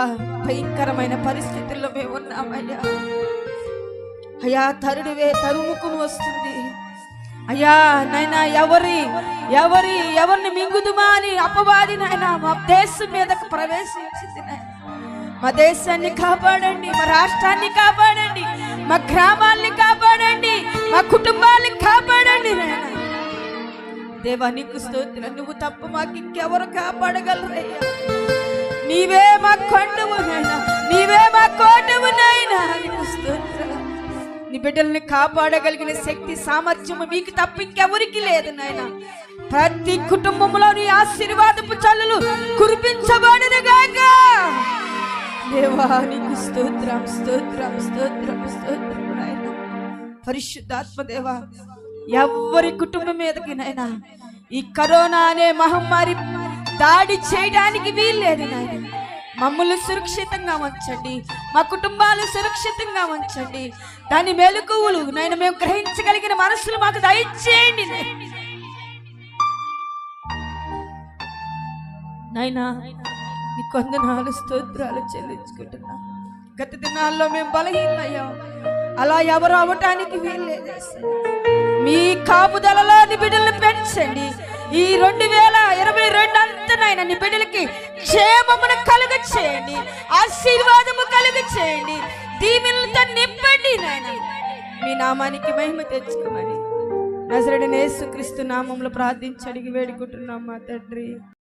Speaker 2: భయంకరమైన పరిస్థితుల్లో మేము ఉన్నామయ్యా. అయ్యా తరుముకుని వస్తుంది అయ్యా నాయనా. ఎవరిని మింగుదుమా అని అపవాది నాయన మా దేశం మీదకు ప్రవేశించింది నాయన. మా దేశాన్ని కాపాడండి, మా రాష్ట్రాన్ని కాపాడండి, మా గ్రామాల్ని కాపాడండి, మా కుటుంబాన్ని కాపాడండి నాయన. దేవా నీకు స్తోత్రం. నువ్వు తప్ప మాకు ఇంకెవరు కాపాడగలరయ్యా. నీవే మా కొండవు నాయన, నీవే మా కోటవు నాయన. నీకు స్తోత్రం. నీ బిడ్డల్ని కాపాడగలిగిన శక్తి, సామర్థ్యము మీకు తప్ప ఇంకెవరికి లేదు నాయన. ప్రతి కుటుంబంలో నీ ఆశీర్వాదపు చల్లులు కురిపించబడును గాక. దేవా నీకు స్తోత్రం, స్తోత్రం, స్తోత్రం, స్తోత్రం నాయన. పరిశుద్ధాత్మ దేవా, ఎవరి కుటుంబం మీదకి నాయన ఈ కరోనా అనే మహమ్మారి దాడి చేయడానికి వీల్లేదు నాయన. మమ్మల్ని సురక్షితంగా ఉంచండి, మా కుటుంబాలు సురక్షితంగా ఉంచండి. దాని మెలకువలు నాయన మేము గ్రహించగలిగిన మనసులు మాకు దయచేయండి నాయనా. నీ కొందనాలు స్తోత్రాలు చెల్లించుకుంటున్నా. గత దినాల్లో మేము బలహీనయ్యాం, అలా ఎవరు అవ్వటానికి వీల్లేదు. మీ కాపుదలలో నీ బిడ్డలను పెంచండి. ఈ 2022 అంతనైనా నీ బిడ్డలకి క్షేమమును కలుగ చేయండి, ఆశీర్వాదము కలుగ చేయండి, దీవెనలతో నింపండి నాయన. మీ నామానికి మహిమ తెచ్చుకోమని నజరేయుడైన యేసుక్రీస్తు నామములో ప్రార్థించి అడిగి వేడుకుంటున్నాం మా తండ్రి.